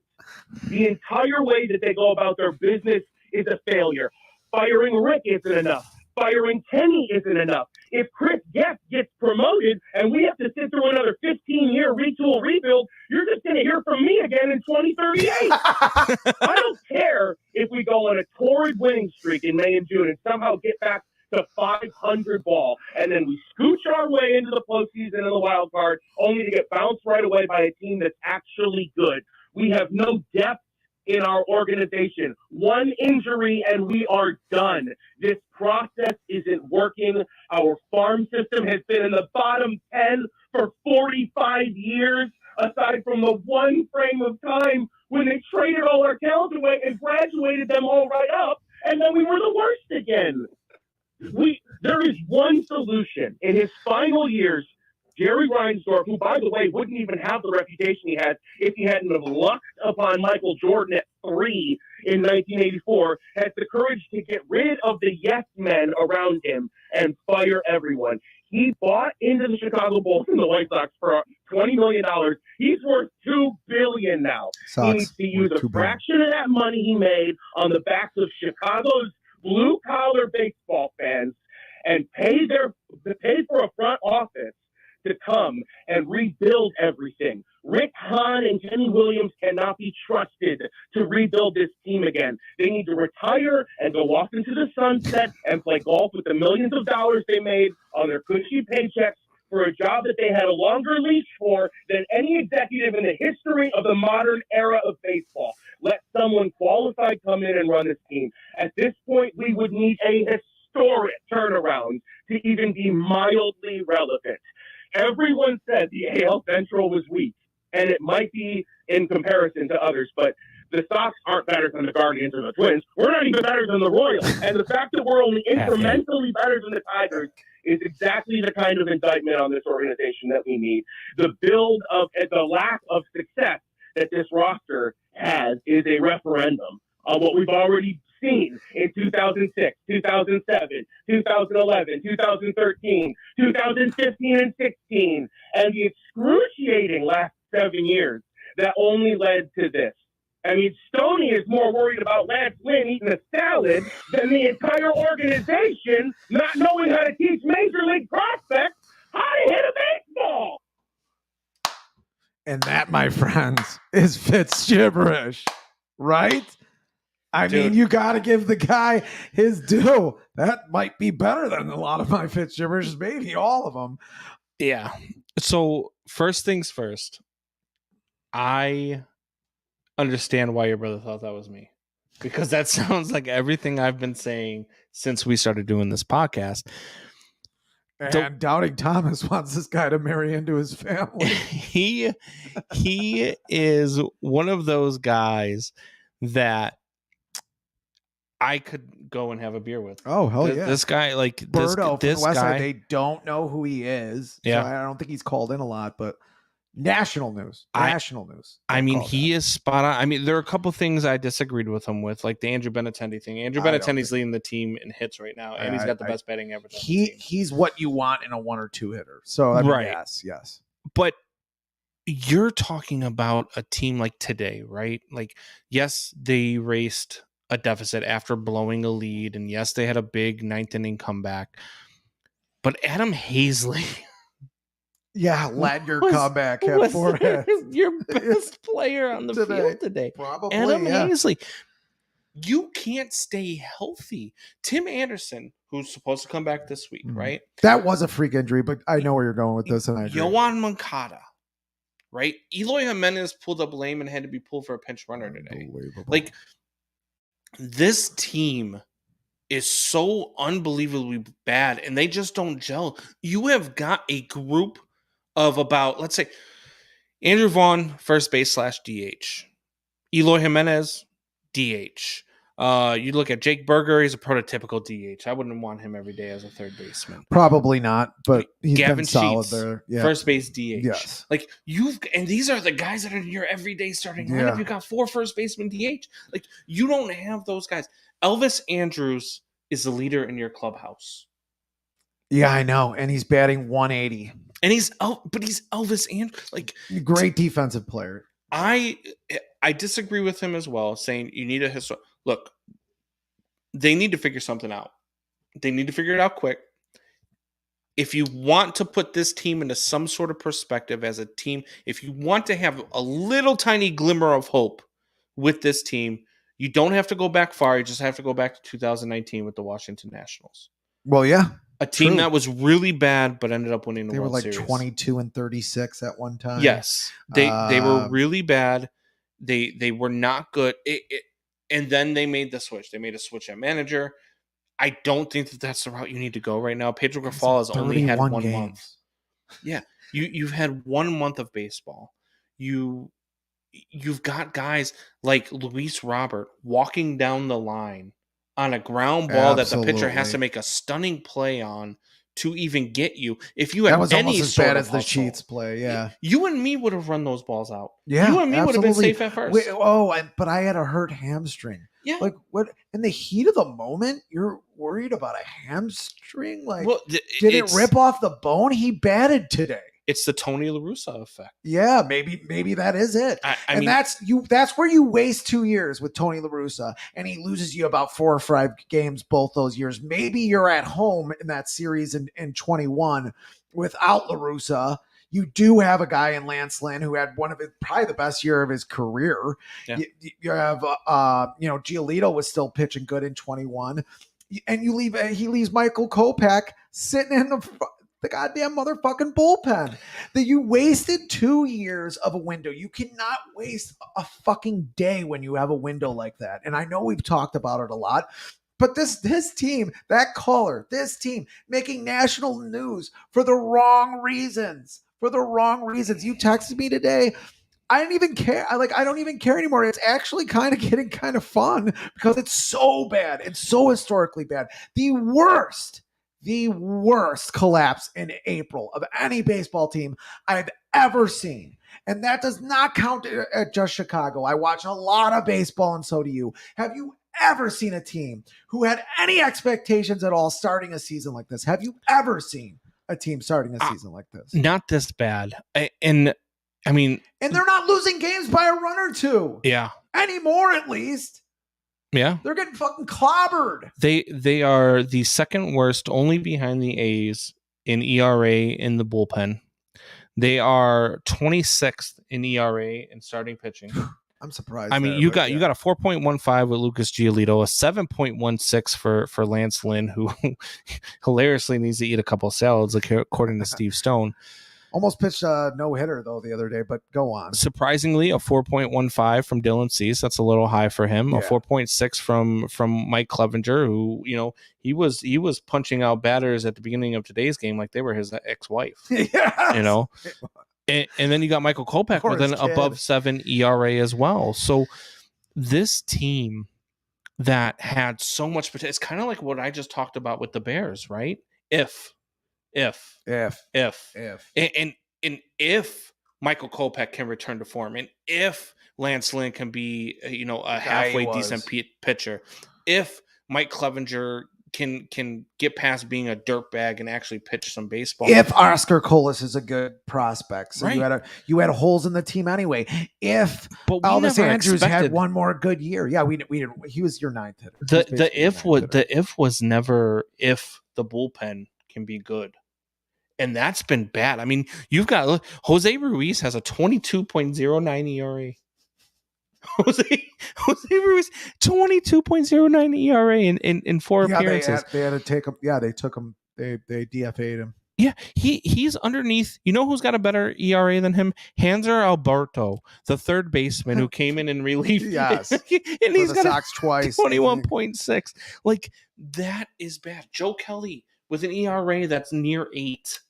The entire way that they go about their business is a failure. Firing Rick isn't enough. Firing Kenny isn't enough. If Chris Guest gets promoted and we have to sit through another 15-year retool rebuild, you're just going to hear from me again in 2038. I don't care if we go on a torrid winning streak in May and June and somehow get back to 500 ball, and then we scooch our way into the postseason and the wild card, only to get bounced right away by a team that's actually good. We have no depth in our organization. 1 injury and we are done. This process isn't working. Our farm system has been in the bottom 10 for 45 years, aside from the one frame of time when they traded all our talent away and graduated them all right up, and then we were the worst again. There is one solution. In his final years, Jerry Reinsdorf, who, by the way, wouldn't even have the reputation he had if he hadn't have lucked upon Michael Jordan at 3 in 1984, has the courage to get rid of the yes men around him and fire everyone. He bought into the Chicago Bulls and the White Sox for $20 million. He's worth $2 billion now. He needs to use a fraction of that money he made on the backs of Chicago's blue-collar baseball fans and pay for a front office to come and rebuild everything. Rick Hahn and Kenny Williams cannot be trusted to rebuild this team again. They need to retire and go off into the sunset and play golf with the millions of dollars they made on their cushy paychecks for a job that they had a longer leash for than any executive in the history of the modern era of baseball. Let someone qualified come in and run this team. At this point, we would need a historic turnaround to even be mildly relevant. Everyone said the AL Central was weak, and it might be in comparison to others, but the Sox aren't better than the Guardians or the Twins. We're not even better than the Royals. And the fact that we're only incrementally better than the Tigers is exactly the kind of indictment on this organization that we need. The build of the lack of success that this roster has is a referendum on what we've already seen in 2006, 2007, 2011, 2013, 2015, and 16, and the excruciating last 7 years that only led to this. I mean, Stoney is more worried about Lance Lynn eating a salad than the entire organization not knowing how to teach major league prospects how to hit And that, my friends, is Fitz gibberish, right? I mean, you got to give the guy his due. That might be better than a lot of my Fitz gibberish, maybe all of them. Yeah. So first things first, I understand why your brother thought that was me, because that sounds like everything I've been saying since we started doing this podcast. And Doubting Thomas wants this guy to marry into his family. He is one of those guys that I could go and have a beer with. Oh, hell yeah. This guy, like Birdo this from the West guy, Side, they don't know who he is. Yeah. So I don't think he's called in a lot, but national news. I mean, he is spot on. I mean, there are a couple things I disagreed with him with, like the Andrew Benintendi thing. Andrew Benintendi's leading the team in hits right now, and he's got the best batting average. He's what you want in a 1 or 2 hitter. So I mean, yes. But you're talking about a team like today, right? Like, yes, they raced a deficit after blowing a lead, and yes, they had a big 9th inning comeback. But Adam Hazley, led your comeback at 4 hits. Your best player on the field today. Probably, Adam Hazley. You can't stay healthy. Tim Anderson, who's supposed to come back this week, right? That was a freak injury, but I know where you're going with this. And I agree. Yohan Moncada, right? Eloy Jimenez pulled up lame and had to be pulled for a pinch runner today. Like, this team is so unbelievably bad, and they just don't gel. You have got a group of about, let's say, Andrew Vaughn, first base / DH. Eloy Jimenez, DH. You look at Jake Berger, he's a prototypical DH. I wouldn't want him every day as a third baseman. Probably not, but he's Gavin been solid Sheets, there. Yeah. First base DH. Yes. Like, and these are the guys that are in your everyday starting lineup. You got 4 first baseman DH. Like, you don't have those guys. Elvis Andrus is the leader in your clubhouse. Yeah, I know. And he's batting 180. And he's Elvis Andrus. Like, great defensive player. I disagree with him as well, saying you need a look. They need to figure something out. They need to figure it out quick. If you want to put this team into some sort of perspective as a team, if you want to have a little tiny glimmer of hope with this team, you don't have to go back far. You just have to go back to 2019 with the Washington Nationals. Well, yeah. A team that was really bad, but ended up winning the World Series. They were like 22-36 at one time. Yes. They were really bad. They were not good. And then they made the switch. They made a switch at manager. I don't think that's the route you need to go right now. Pedro Grifol has only had 1 month. Yeah. You've had 1 month of baseball. You've got guys like Luis Robert walking down the line on a ground ball that the pitcher has to make a stunning play on to even get you. If you had that was any almost as sort bad of as the hustle, Sheets play, yeah. You and me would have run those balls out. Yeah, you and me would have been safe at first. But I had a hurt hamstring. Yeah, like what? In the heat of the moment, you're worried about a hamstring? Like, did it rip off the bone? He batted today. It's the Tony La Russa effect. Yeah, maybe that is it. I mean, that's where you waste 2 years with Tony La Russa, and he loses you about 4 or 5 games both those years. Maybe you're at home in that series in 21 without La Russa. You do have a guy in Lance Lynn who had one of probably the best year of his career. Yeah. You have Giolito was still pitching good in 21, and he leaves Michael Kopech sitting in the goddamn motherfucking bullpen. That you wasted 2 years of a window. You cannot waste a fucking day when you have a window like that. And I know we've talked about it a lot, but this team, this team making national news for the wrong reasons. You texted me today. I didn't even care. I don't even care anymore. It's actually kind of getting kind of fun because it's so bad. It's so historically bad. The worst collapse in April of any baseball team I've ever seen. And that does not count at just Chicago. I watch a lot of baseball, and so do you. Have you ever seen a team who had any expectations at all starting a season like this? Have you ever seen a team starting a season like this? Not this bad. And they're not losing games by a run or two. Yeah. Anymore, at least. Yeah. They're getting fucking clobbered. They are the second worst, only behind the A's in ERA in the bullpen. They are 26th in ERA and starting pitching. I'm surprised. I mean, you got a 4.15 with Lucas Giolito, a 7.16 for Lance Lynn, who hilariously needs to eat a couple of salads, according to Steve Stone. Almost pitched a no-hitter, though, the other day, but go on. Surprisingly, a 4.15 from Dylan Cease. That's a little high for him. Yeah. A 4.6 from Mike Clevenger, who, he was punching out batters at the beginning of today's game like they were his ex-wife. Yes. And then you got Michael Kopech with an above 7 ERA as well. So this team that had so much potential, it's kind of like what I just talked about with the Bears, right? If and if Michael Kopech can return to form, and if Lance Lynn can be, a halfway decent pitcher, if Mike Clevenger can get past being a dirtbag and actually pitch some baseball. If Oscar Colas is a good prospect, so right. you had holes in the team anyway. If Elvis Andrews had one more good year, we didn't. He was your ninth hitter. The if was never if the bullpen can be good. And that's been bad. I mean, you've got Jose Ruiz has a 22.09 ERA. Jose Ruiz 22.09 ERA in 4 appearances. They had to take him. Yeah, they took him. They DFA'd him. Yeah, he's underneath. You know who's got a better ERA than him? Hanser Alberto, the third baseman who came in relief. Yes, and he's got Sox twice. 21.6. Like, that is bad. Joe Kelly with an ERA that's near 8.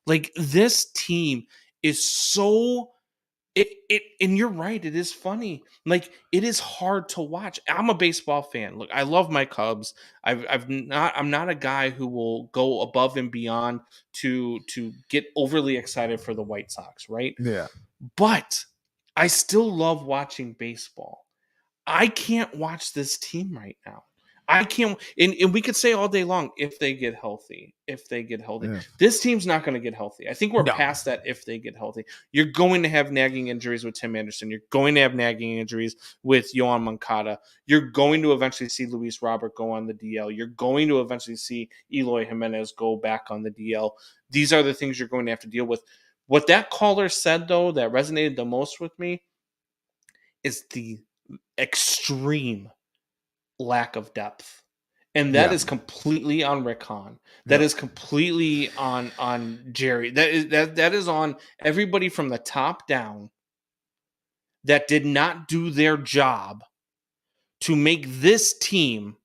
Like, this team is so and you're right, it is funny. Like, it is hard to watch. I'm a baseball fan. Look, I love my Cubs. I'm not a guy who will go above and beyond to get overly excited for the White Sox, right? Yeah. But I still love watching baseball. I can't watch this team right now. I can't, and we could say all day long, if they get healthy. Yeah. This team's not going to get healthy. I think we're past that. If they get healthy, you're going to have nagging injuries with Tim Anderson. You're going to have nagging injuries with Yohan Moncada. You're going to eventually see Luis Robert go on the DL. You're going to eventually see Eloy Jimenez go back on the DL. These are the things you're going to have to deal with. What that caller said, though, that resonated the most with me is the extreme lack of depth, and that is completely on Rick Hahn. That is completely on Jerry. That is on everybody from the top down that did not do their job to make this team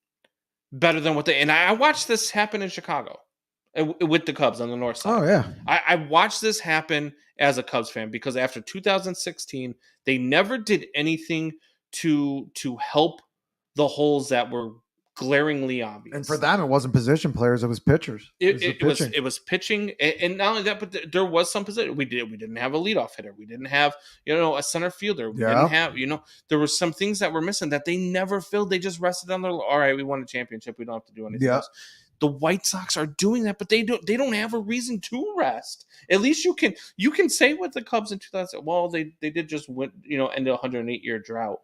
better than what they. And I watched this happen in Chicago with the Cubs on the north side. Oh yeah, I watched this happen as a Cubs fan because after 2016, they never did anything to help the holes that were glaringly obvious. And for them, it wasn't position players; it was pitchers. It was pitching, and not only that, but there was some position. We didn't have a leadoff hitter. We didn't have a center fielder. We didn't have there were some things that were missing that they never filled. They just rested on their. All right, we won a championship. We don't have to do anything else. The White Sox are doing that, but they don't have a reason to rest. At least you can say with the Cubs in 2000. Well, they did just win, end a 108-year drought.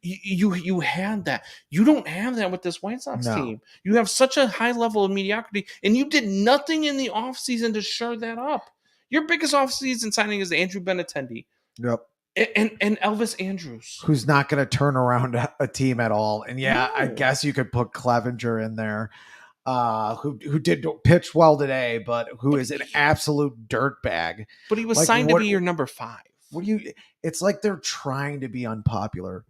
You had that. You don't have that with this White Sox team. You have such a high level of mediocrity, and you did nothing in the offseason to shore that up. Your biggest offseason signing is Andrew Benintendi. Yep. And Elvis Andrews. Who's not going to turn around a team at all. And I guess you could put Clevenger in there, who did pitch well today, but who is an absolute dirtbag. But he was signed to be your number 5. It's like they're trying to be unpopular.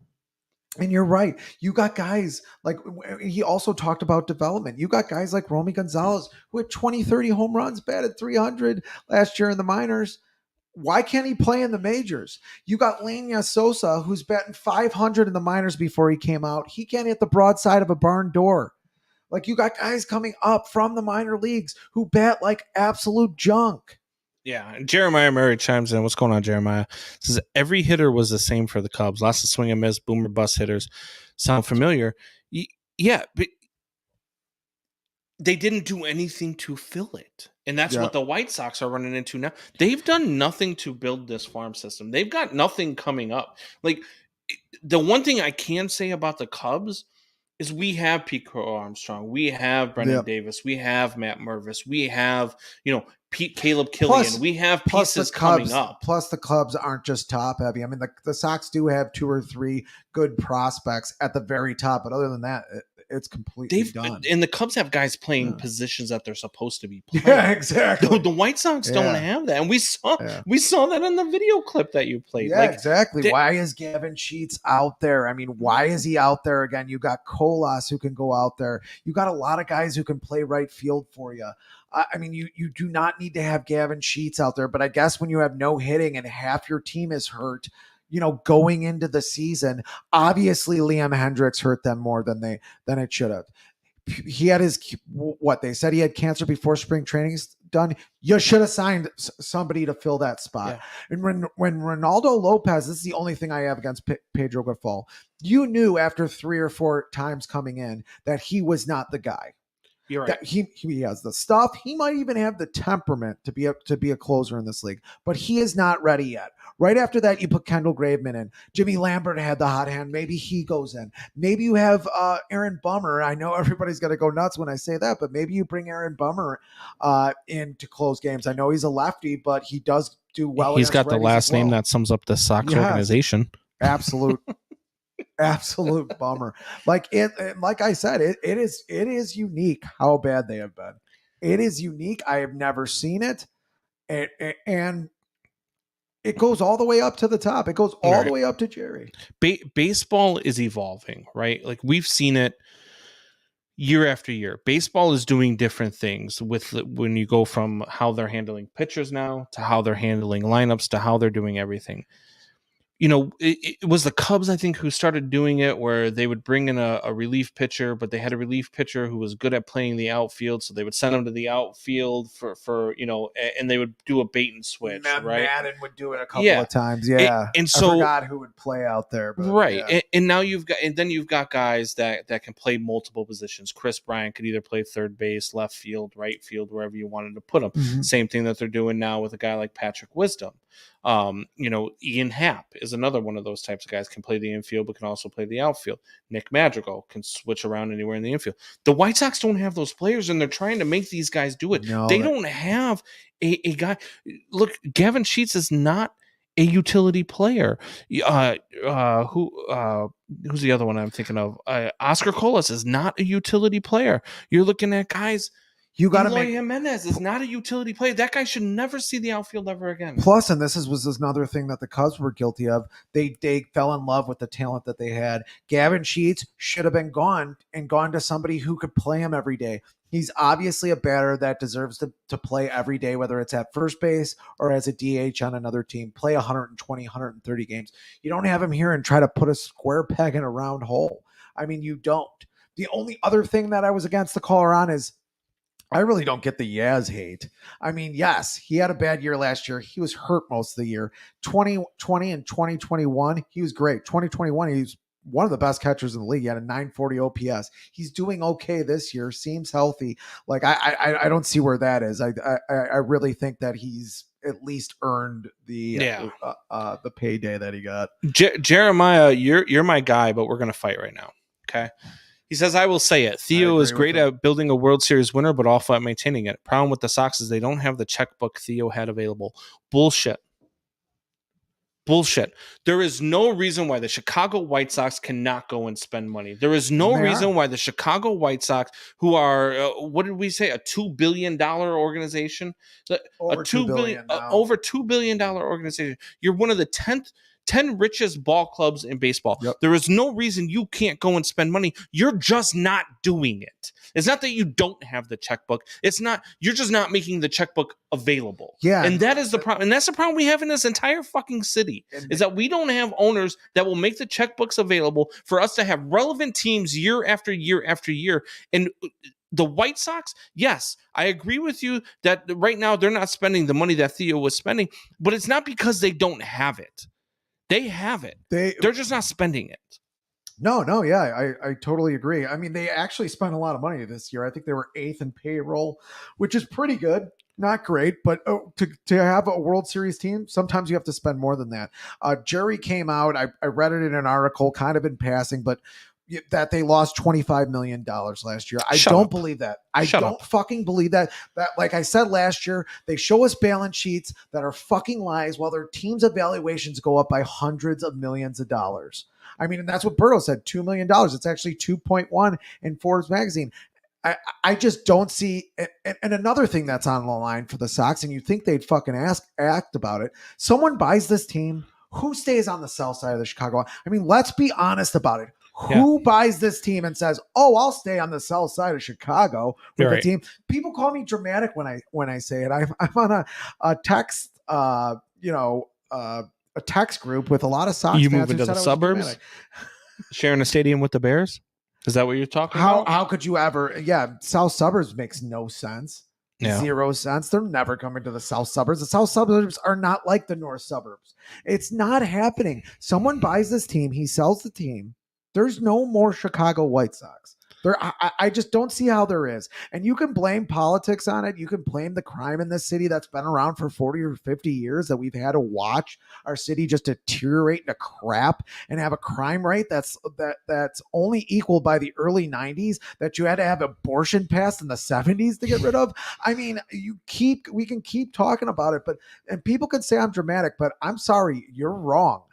And you're right. You got guys like, he also talked about development. You got guys like Romy Gonzalez who had 20, 30 home runs, batted 300 last year in the minors. Why can't he play in the majors? You got Lenya Sosa, who's batting 500 in the minors before he came out. He can't hit the broadside of a barn door. Like, you got guys coming up from the minor leagues who bat like absolute junk. Yeah, Jeremiah Murray chimes in. What's going on, Jeremiah? Says every hitter was the same for the Cubs. Lots of swing and miss, boomer bust hitters. Sound familiar? Yeah, but they didn't do anything to fill it. And that's what the White Sox are running into now. They've done nothing to build this farm system. They've got nothing coming up. Like, the one thing I can say about the Cubs is we have Pete Crow Armstrong, we have Brendan Davis, we have Matt Mervis, we have Caleb Killian, we have pieces coming up. Plus, the Cubs aren't just top heavy. I mean, the Sox do have 2 or 3 good prospects at the very top, but other than that, it's completely done. And the Cubs have guys playing positions that they're supposed to be playing. Yeah, exactly. The White Sox don't have that, and we saw that in the video clip that you played. Yeah, exactly. Why is Gavin Sheets out there? I mean, why is he out there again? You got Colas who can go out there. You got a lot of guys who can play right field for you. I mean, you do not need to have Gavin Sheets out there, but I guess when you have no hitting and half your team is hurt, going into the season, obviously Liam Hendricks hurt them more than it should have. He had they said he had cancer before spring training's done. You should have signed somebody to fill that spot. Yeah. And when Ronaldo Lopez, this is the only thing I have against Pedro Grifol, you knew after 3 or 4 times coming in that he was not the guy. You're right. That he has the stuff. He might even have the temperament to be a closer in this league, but he is not ready yet. Right after that, you put Kendall Graveman in. Jimmy Lambert had the hot hand. Maybe he goes in. Maybe you have Aaron Bummer. I know everybody's going to go nuts when I say that, but maybe you bring Aaron Bummer in to close games. I know he's a lefty, but he does do well. He's got the last name that sums up the Sox organization. Absolute bummer. Like I said, it is unique how bad they have been. It is unique. I have never seen it. And it goes all the way up to the top. It goes all the way up to Jerry. Baseball is evolving, right? Like we've seen it year after year. Baseball is doing different things when you go from how they're handling pitchers now to how they're handling lineups to how they're doing everything. It was the Cubs, I think, who started doing it where they would bring in a relief pitcher, but they had a relief pitcher who was good at playing the outfield. So they would send him to the outfield for and they would do a bait and switch, right? Madden would do it a couple of times. Yeah. And so I forgot who would play out there. But right. Yeah. And now you've got guys that can play multiple positions. Chris Bryant could either play third base, left field, right field, wherever you wanted to put him. Mm-hmm. Same thing that they're doing now with a guy like Patrick Wisdom. Ian Happ is another one of those types of guys, can play the infield but can also play the outfield. Nick Madrigal can switch around anywhere in the infield. The White Sox don't have those players, and they're trying to make these guys do it. They don't have a guy. Look, Gavin Sheets is not a utility player. Who's the other one I'm thinking of? Oscar Colas is not a utility player. You're looking at guys. You got to make Jimenez is not a utility player. That guy should never see the outfield ever again. Plus, and this was another thing that the Cubs were guilty of. They fell in love with the talent that they had. Gavin Sheets should have been gone to somebody who could play him every day. He's obviously a batter that deserves to play every day, whether it's at first base or as a DH on another team. Play 120, 130 games. You don't have him here and try to put a square peg in a round hole. I mean, you don't. The only other thing that I was against the caller on is I really don't get the Yaz hate. I mean, yes, he had a bad year last year. He was hurt most of the year. 2020 and 2021, he was great. 2021, he was one of the best catchers in the league. He had a 940 OPS. He's doing okay this year. Seems healthy. Like I don't see where that is. I really think that he's at least earned the payday that he got. Jeremiah, you're my guy, but we're gonna fight right now. Okay. He says, I will say it. Theo is great at building a World Series winner, but awful at maintaining it. Problem with the Sox is they don't have the checkbook Theo had available. Bullshit. There is no reason why the Chicago White Sox cannot go and spend money. There is no reason why the Chicago White Sox, who are, what did we say, a $2 billion organization? Over $2 billion organization. You're one of the 10 richest ball clubs in baseball. Yep. There is no reason you can't go and spend money. You're just not doing it. It's not that you don't have the checkbook. You're just not making the checkbook available. Yeah. And that is the problem. And that's the problem we have in this entire fucking city, is that we don't have owners that will make the checkbooks available for us to have relevant teams year after year after year. And the White Sox, yes, I agree with you that right now they're not spending the money that Theo was spending, but it's not because they don't have it. They have it. They're just not spending it. No, yeah, I totally agree. I mean, they actually spent a lot of money this year. I think they were 8th in payroll, which is pretty good. Not great, but to have a World Series team, sometimes you have to spend more than that. Jerry came out. I read it in an article, kind of in passing, but that they lost $25 million last year. I Shut don't up. believe that. I Shut don't up. fucking believe that. That, like I said last year, they show us balance sheets that are fucking lies while their team's evaluations go up by hundreds of millions of dollars. I mean, and that's what Berto said, $2 million. It's actually 2.1 in Forbes magazine. I just don't see. And another thing that's on the line for the Sox, and you think they'd fucking act about it. Someone buys this team. Who stays on the south side of the Chicago? I mean, let's be honest about it. Who buys this team and says, "Oh, I'll stay on the south side of Chicago with the team"? People call me dramatic when I say it. I'm on a text, a text group with a lot of Sox fans. You move into the suburbs, sharing a stadium with the Bears. Is that what you're talking about? How could you ever? Yeah, south suburbs makes no sense. Yeah. 0 sense. They're never coming to the south suburbs. The south suburbs are not like the north suburbs. It's not happening. Someone buys this team. He sells the team. There's no more Chicago White Sox. I just don't see how there is. And you can blame politics on it. You can blame the crime in this city that's been around for 40 or 50 years that we've had to watch our city just deteriorate into crap and have a crime rate that's only equaled by the early 90s that you had to have abortion passed in the 70s to get rid of. I mean, we can keep talking about it, and people can say I'm dramatic, but I'm sorry, you're wrong.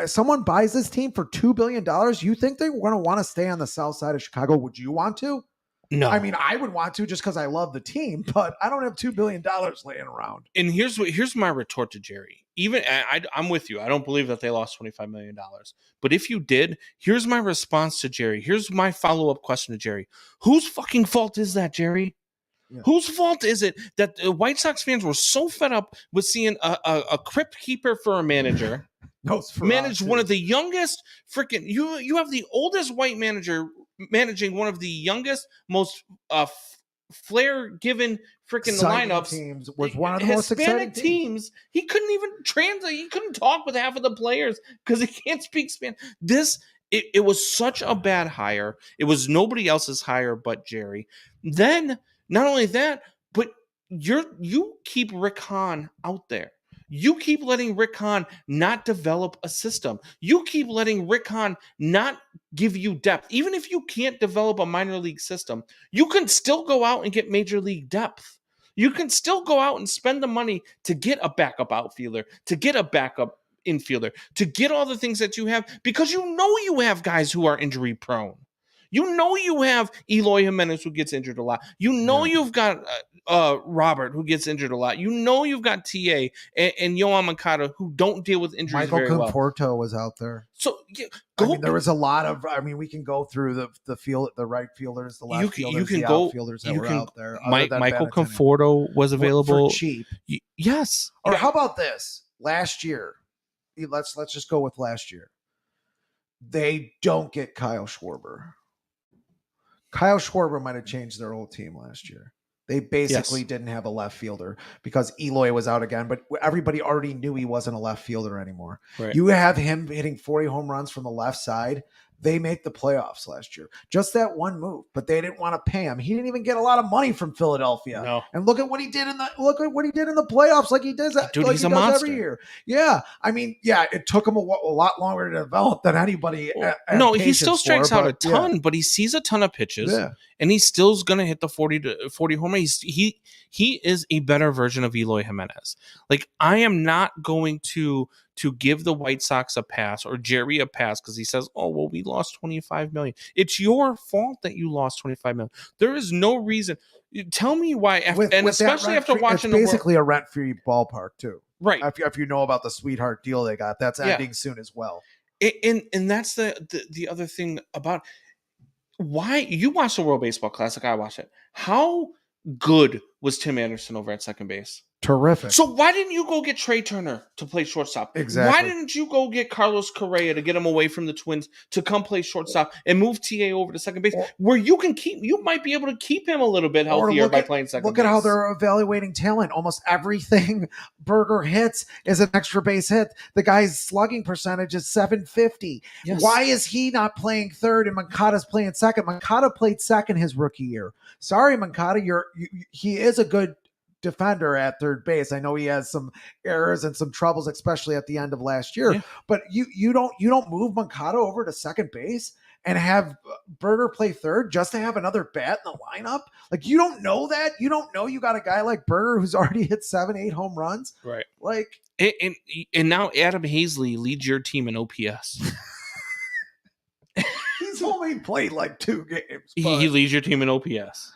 Someone buys this team for $2 billion. You think they're going to want to stay on the south side of Chicago? Would you want to? No. I mean, I would want to just because I love the team, but I don't have $2 billion laying around. And here's my retort to Jerry. Even I'm with you. I don't believe that they lost $25 million. But if you did, here's my response to Jerry. Here's my follow-up question to Jerry. Whose fucking fault is that, Jerry? Yeah. Whose fault is it that the White Sox fans were so fed up with seeing a crypt keeper for a manager manage one of the youngest freaking you have the oldest white manager managing one of the youngest, most flair given freaking lineups teams, was one of the most exciting teams. He couldn't even translate. He couldn't talk with half of the players because he can't speak Spanish. It was such a bad hire. It was nobody else's hire but Jerry. Then not only that, but you keep Rick Hahn out there. You keep letting Rick Hahn not develop a system. You keep letting Rick Hahn not give you depth. Even if you can't develop a minor league system, you can still go out and get major league depth. You can still go out and spend the money to get a backup outfielder, to get a backup infielder, to get all the things that you have, because you know you have guys who are injury prone. You know you have Eloy Jimenez who gets injured a lot. You know you've got Robert who gets injured a lot. You know you've got TA and Yoan Moncada who don't deal with injuries very well. Michael Conforto was out there. So there was a lot of. I mean, we can go through the right fielders, the left fielders, the outfielders that were out there. Michael Conforto was available for cheap. Yes. Or how about this? Last year, let's just go with last year. They don't get Kyle Schwarber. Kyle Schwarber might have changed their whole team last year. They basically didn't have a left fielder because Eloy was out again, but everybody already knew he wasn't a left fielder anymore. Right. You have him hitting 40 home runs from the left side. They make the playoffs last year. Just that one move, but they didn't want to pay him. He didn't even get a lot of money from Philadelphia. No. And look at what he did in the playoffs, like he does. Dude, like he's he a does monster every year. Yeah, I mean, it took him a lot longer to develop than anybody. No, he still strikes out a ton, but he sees a ton of pitches, and he still's going to hit the 40 home runs. He is a better version of Eloy Jimenez. Like, I am not going to give the White Sox a pass or Jerry a pass because he says, "Oh, well, we lost $25 million." It's your fault that you lost $25 million. There is no reason. Tell me why, especially after watching it's basically a rent-free ballpark too, right? If you know about the sweetheart deal they got, that's ending soon as well. And that's the other thing about why you watch the World Baseball Classic. I watch it. How good was Tim Anderson over at second base? Terrific. So why didn't you go get Trey Turner to play shortstop? Exactly. Why didn't you go get Carlos Correa to get him away from the Twins to come play shortstop and move TA over to second base, where you might be able to keep him a little bit healthier by playing second base? Look at how they're evaluating talent. Almost everything Berger hits is an extra base hit. The guy's slugging percentage is .750. Yes. Why is he not playing third and Moncada's playing second? Moncada played second his rookie year. Sorry, Moncada, he is a good defender at third base. I know he has some errors and some troubles, especially at the end of last year. Yeah. But you don't move Moncada over to second base and have Berger play third just to have another bat in the lineup. Like, you don't know that. You don't know you got a guy like Berger who's already hit 7-8 home runs. Right. Like, and now Adam Hazley leads your team in OPS. he's only played like 2 games. He leads your team in OPS.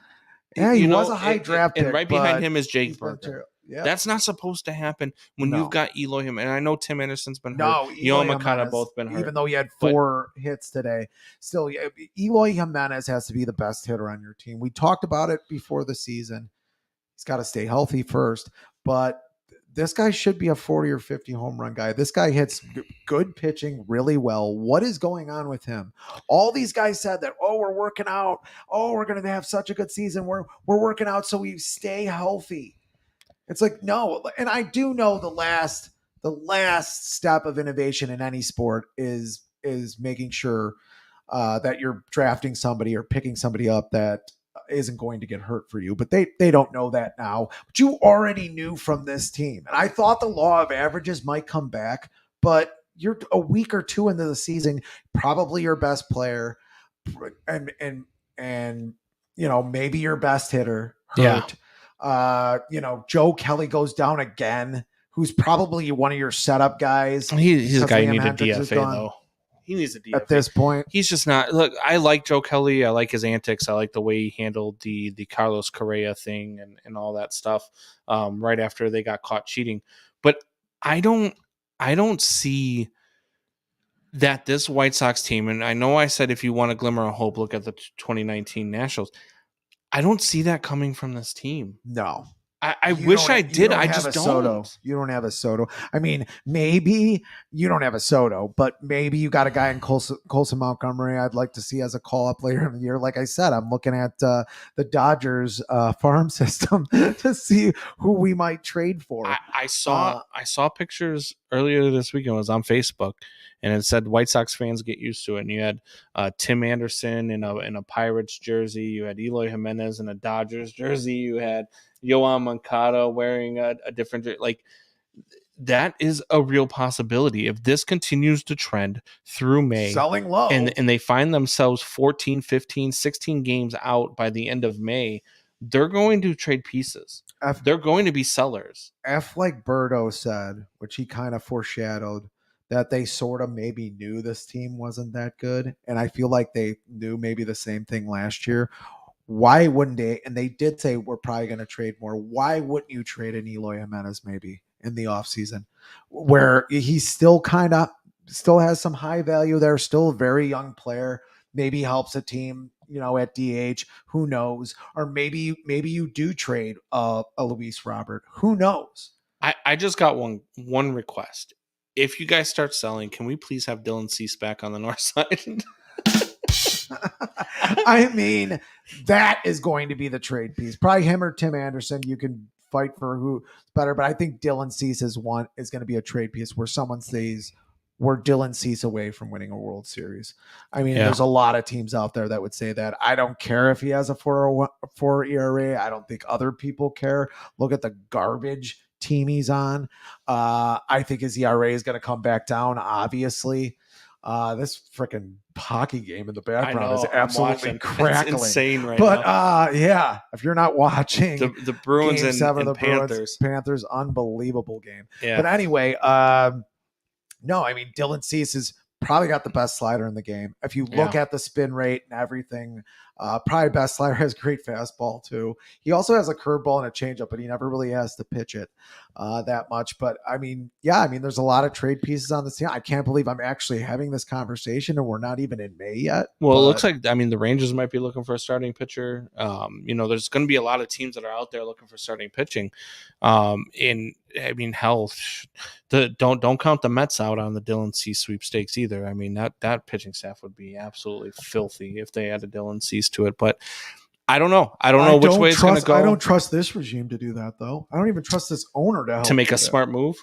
Yeah, he was a high draft pick. And right behind him is Jake Berger. Yeah. That's not supposed to happen when you've got Eloy Jimenez. And I know Tim Anderson's been hurt. No, Yoel Moncada both been hurt. Even though he had 4 hits today. Still, Eloy Jimenez has to be the best hitter on your team. We talked about it before the season. He's got to stay healthy first. But this guy should be a 40 or 50 home run guy. This guy hits good pitching really well. What is going on with him? All these guys said that, we're working out. We're going to have such a good season. We're working out so we stay healthy. It's like, no. And I do know the last step of innovation in any sport is making sure that you're drafting somebody or picking somebody up that isn't going to get hurt for you. But they don't know that now. But you already knew from this team. And I thought the law of averages might come back, but you're a week or 2 into the season, probably your best player and maybe your best hitter hurt. Yeah. Joe Kelly goes down again, who's probably one of your setup guys. He's a guy you need a DFA though. He needs a DFA. At this point. He's just not. Look, I like Joe Kelly. I like his antics. I like the way he handled the Carlos Correa thing and all that stuff right after they got caught cheating. But I don't see that this White Sox team, and I know I said if you want a glimmer of hope, look at the 2019 Nationals. I don't see that coming from this team. No. I wish I did. I just don't. Soto. You don't have a Soto. I mean, maybe you don't have a Soto, but maybe you got a guy in Colson Montgomery I'd like to see as a call-up later in the year. Like I said, I'm looking at the Dodgers farm system to see who we might trade for. I saw pictures earlier this weekend. It was on Facebook, and it said White Sox fans get used to it. And you had Tim Anderson in a Pirates jersey. You had Eloy Jimenez in a Dodgers jersey. You had Yoel Moncada wearing a different, like, that is a real possibility. If this continues to trend through May, selling low, and they find themselves 14, 15, 16 games out by the end of May, they're going to trade pieces. They're going to be sellers. Like Birdo said, which he kind of foreshadowed, that they sort of maybe knew this team wasn't that good. And I feel like they knew maybe the same thing last year. Why wouldn't they? And they did say we're probably going to trade more. Why wouldn't you trade an Eloy Jimenez maybe in the offseason, where he still has some high value there, still a very young player, maybe helps a team, at DH, who knows? Or maybe you do trade a Luis Robert, who knows? I just got one request. If you guys start selling, can we please have Dylan Cease back on the north side? I mean, that is going to be the trade piece. Probably him or Tim Anderson. You can fight for who's better, but I think Dylan Cease is going to be a trade piece where someone says we're Dylan Cease away from winning a World Series. I mean, there's a lot of teams out there that would say that. I don't care if he has a 4.04 ERA. I don't think other people care. Look at the garbage team he's on. I think his ERA is going to come back down, obviously. This freaking hockey game in the background is absolutely crackling. It's insane right now. But if you're not watching the Bruins Game 7 and the Panthers. Panthers, unbelievable game. Yeah. But anyway, no, I mean, Dylan Cease has probably got the best slider in the game. If you look at the spin rate and everything, probably best slider, has great fastball too. He also has a curveball and a changeup, but he never really has to pitch it that much. But I mean, there's a lot of trade pieces on this team. I can't believe I'm actually having this conversation and we're not even in May yet. Well, it looks like, the Rangers might be looking for a starting pitcher. There's going to be a lot of teams that are out there looking for starting pitching. Hell, don't count the Mets out on the Dylan Cease sweepstakes either. I mean, that pitching staff would be absolutely filthy if they added Dylan Cease to it. But I don't know. I don't know which way it's going to go. I don't trust this regime to do that, though. I don't even trust this owner to make a smart move.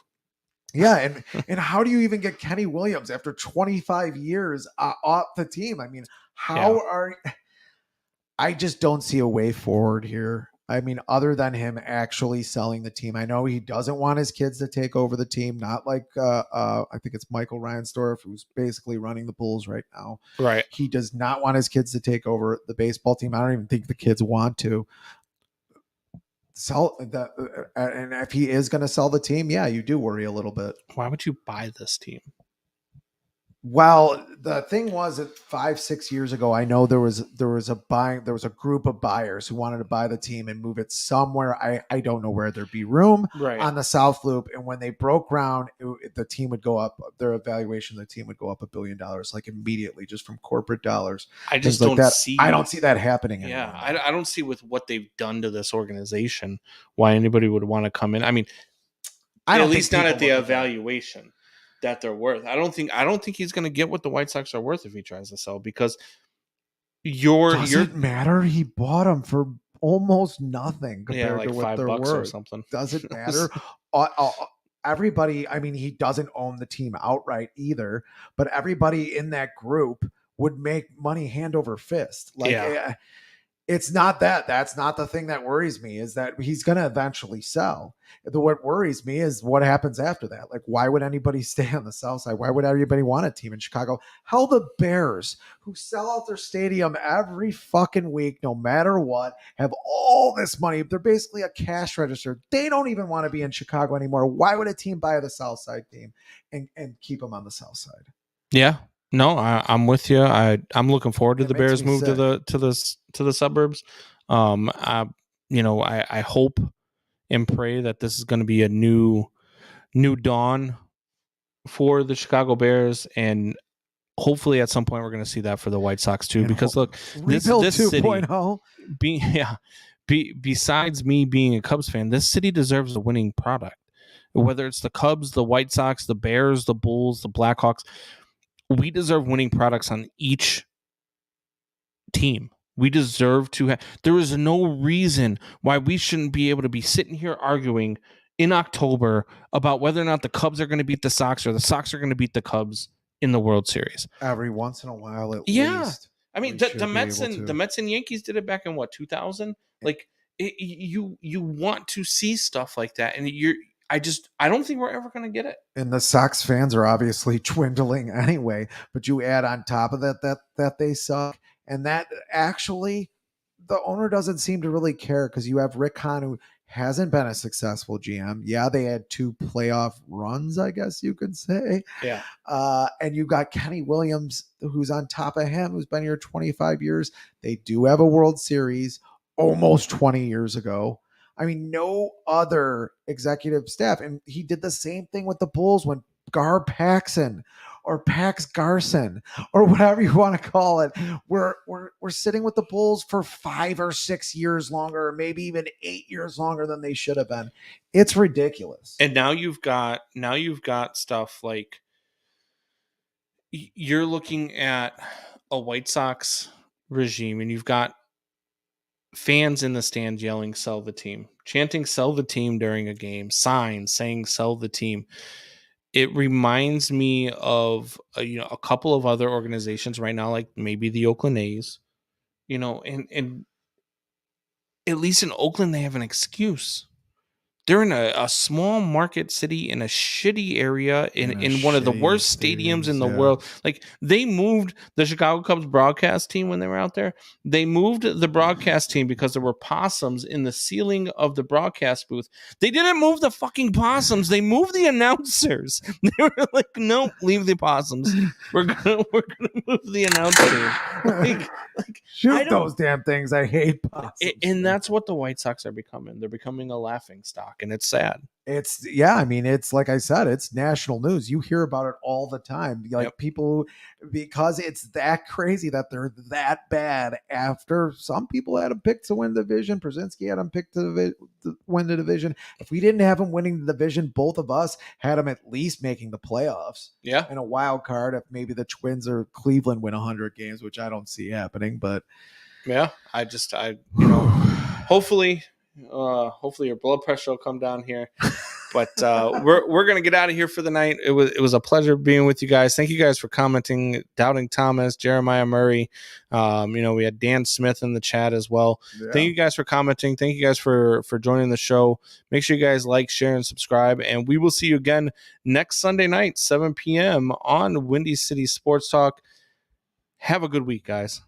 Yeah, and how do you even get Kenny Williams after 25 years off the team? I mean, I just don't see a way forward here. I mean, other than him actually selling the team. I know he doesn't want his kids to take over the team, not like I think it's Michael Reinsdorf, who's basically running the Bulls right now. Right. He does not want his kids to take over the baseball team. I don't even think the kids want to sell the and if he is going to sell the team, yeah, you do worry a little bit. Why would you buy this team? Well, the thing was that 5-6 years ago, I know there was a group of buyers who wanted to buy the team and move it somewhere. I don't know where there'd be room on the South Loop. And when they broke ground, the team would go up. Their evaluation of the team would go up $1 billion, like immediately, just from corporate dollars. I just like don't that. see. I don't see that happening. Yeah, anymore. I don't see with what they've done to this organization why anybody would want to come in. I mean, at least not at the evaluation that they're worth. I don't think he's going to get what the White Sox are worth if he tries to sell, because doesn't matter. He bought them for almost nothing compared like to what they're $5 worth or something. Doesn't matter. Everybody, I mean, he doesn't own the team outright either, but everybody in that group would make money hand over fist. It's not that. That's not the thing that worries me, is that he's going to eventually sell. What worries me is what happens after that. Like, why would anybody stay on the South Side? Why would everybody want a team in Chicago? Hell, the Bears, who sell out their stadium every fucking week, no matter what, have all this money. They're basically a cash register. They don't even want to be in Chicago anymore. Why would a team buy the South Side team and keep them on the South Side? Yeah. No, I'm with you. I'm looking forward to the Bears move to the suburbs. I hope and pray that this is going to be a new dawn for the Chicago Bears, and hopefully at some point we're going to see that for the White Sox too. Because look, this 2.0. city, besides me being a Cubs fan, this city deserves a winning product. Whether it's the Cubs, the White Sox, the Bears, the Bulls, the Blackhawks. We deserve winning products on each team. We deserve to have. There is no reason why we shouldn't be able to be sitting here arguing in October about whether or not the Cubs are going to beat the Sox or the Sox are going to beat the Cubs in the World Series. Every once in a while, at least. I mean, the Mets and Yankees did it back in 2000. Like you want to see stuff like that, and I don't think we're ever going to get it. And the Sox fans are obviously dwindling anyway, but you add on top of that they suck. And that actually, the owner doesn't seem to really care, because you have Rick Hahn, who hasn't been a successful GM. Yeah, they had 2 playoff runs, I guess you could say. Yeah. And you got Kenny Williams, who's on top of him, who's been here 25 years. They do have a World Series almost 20 years ago. I mean, no other executive staff. And he did the same thing with the Bulls when Gar Paxson or Pax Garson or whatever you want to call it. We're sitting with the Bulls for 5 or 6 years longer, or maybe even 8 years longer than they should have been. It's ridiculous. And now you've got stuff like you're looking at a White Sox regime, and you've got fans in the stand yelling "sell the team," chanting "sell the team" during a game, signs saying "sell the team." It reminds me of a couple of other organizations right now, like maybe the Oakland A's, and at least in Oakland they have an excuse. They're in a small market city in a shitty area in one of the worst stadiums in the world. Like, they moved the Chicago Cubs broadcast team when they were out there. They moved the broadcast team because there were possums in the ceiling of the broadcast booth. They didn't move the fucking possums. They moved the announcers. They were like, "Nope, leave the possums. We're gonna move the announcers." Shoot those damn things. I hate possums. And that's what the White Sox are becoming. They're becoming a laughing stock, and it's sad. I mean, it's like I said, it's national news. You hear about it all the time. Like, people, because it's that crazy that they're that bad. After some people had them picked to win the division, Brzezinski had them picked to win the division. If we didn't have them winning the division, both of us had them at least making the playoffs. Yeah, and a wild card if maybe the Twins or Cleveland win 100 games, which I don't see happening. But yeah, hopefully your blood pressure will come down here. But we're gonna get out of here for the night. It was a pleasure being with you guys. Thank you guys for commenting. Doubting Thomas, Jeremiah Murray. We had Dan Smith in the chat as well. Yeah. Thank you guys for commenting. Thank you guys for joining the show. Make sure you guys like, share, and subscribe. And we will see you again next Sunday night, 7 p.m. on Windy City Sports Talk. Have a good week, guys.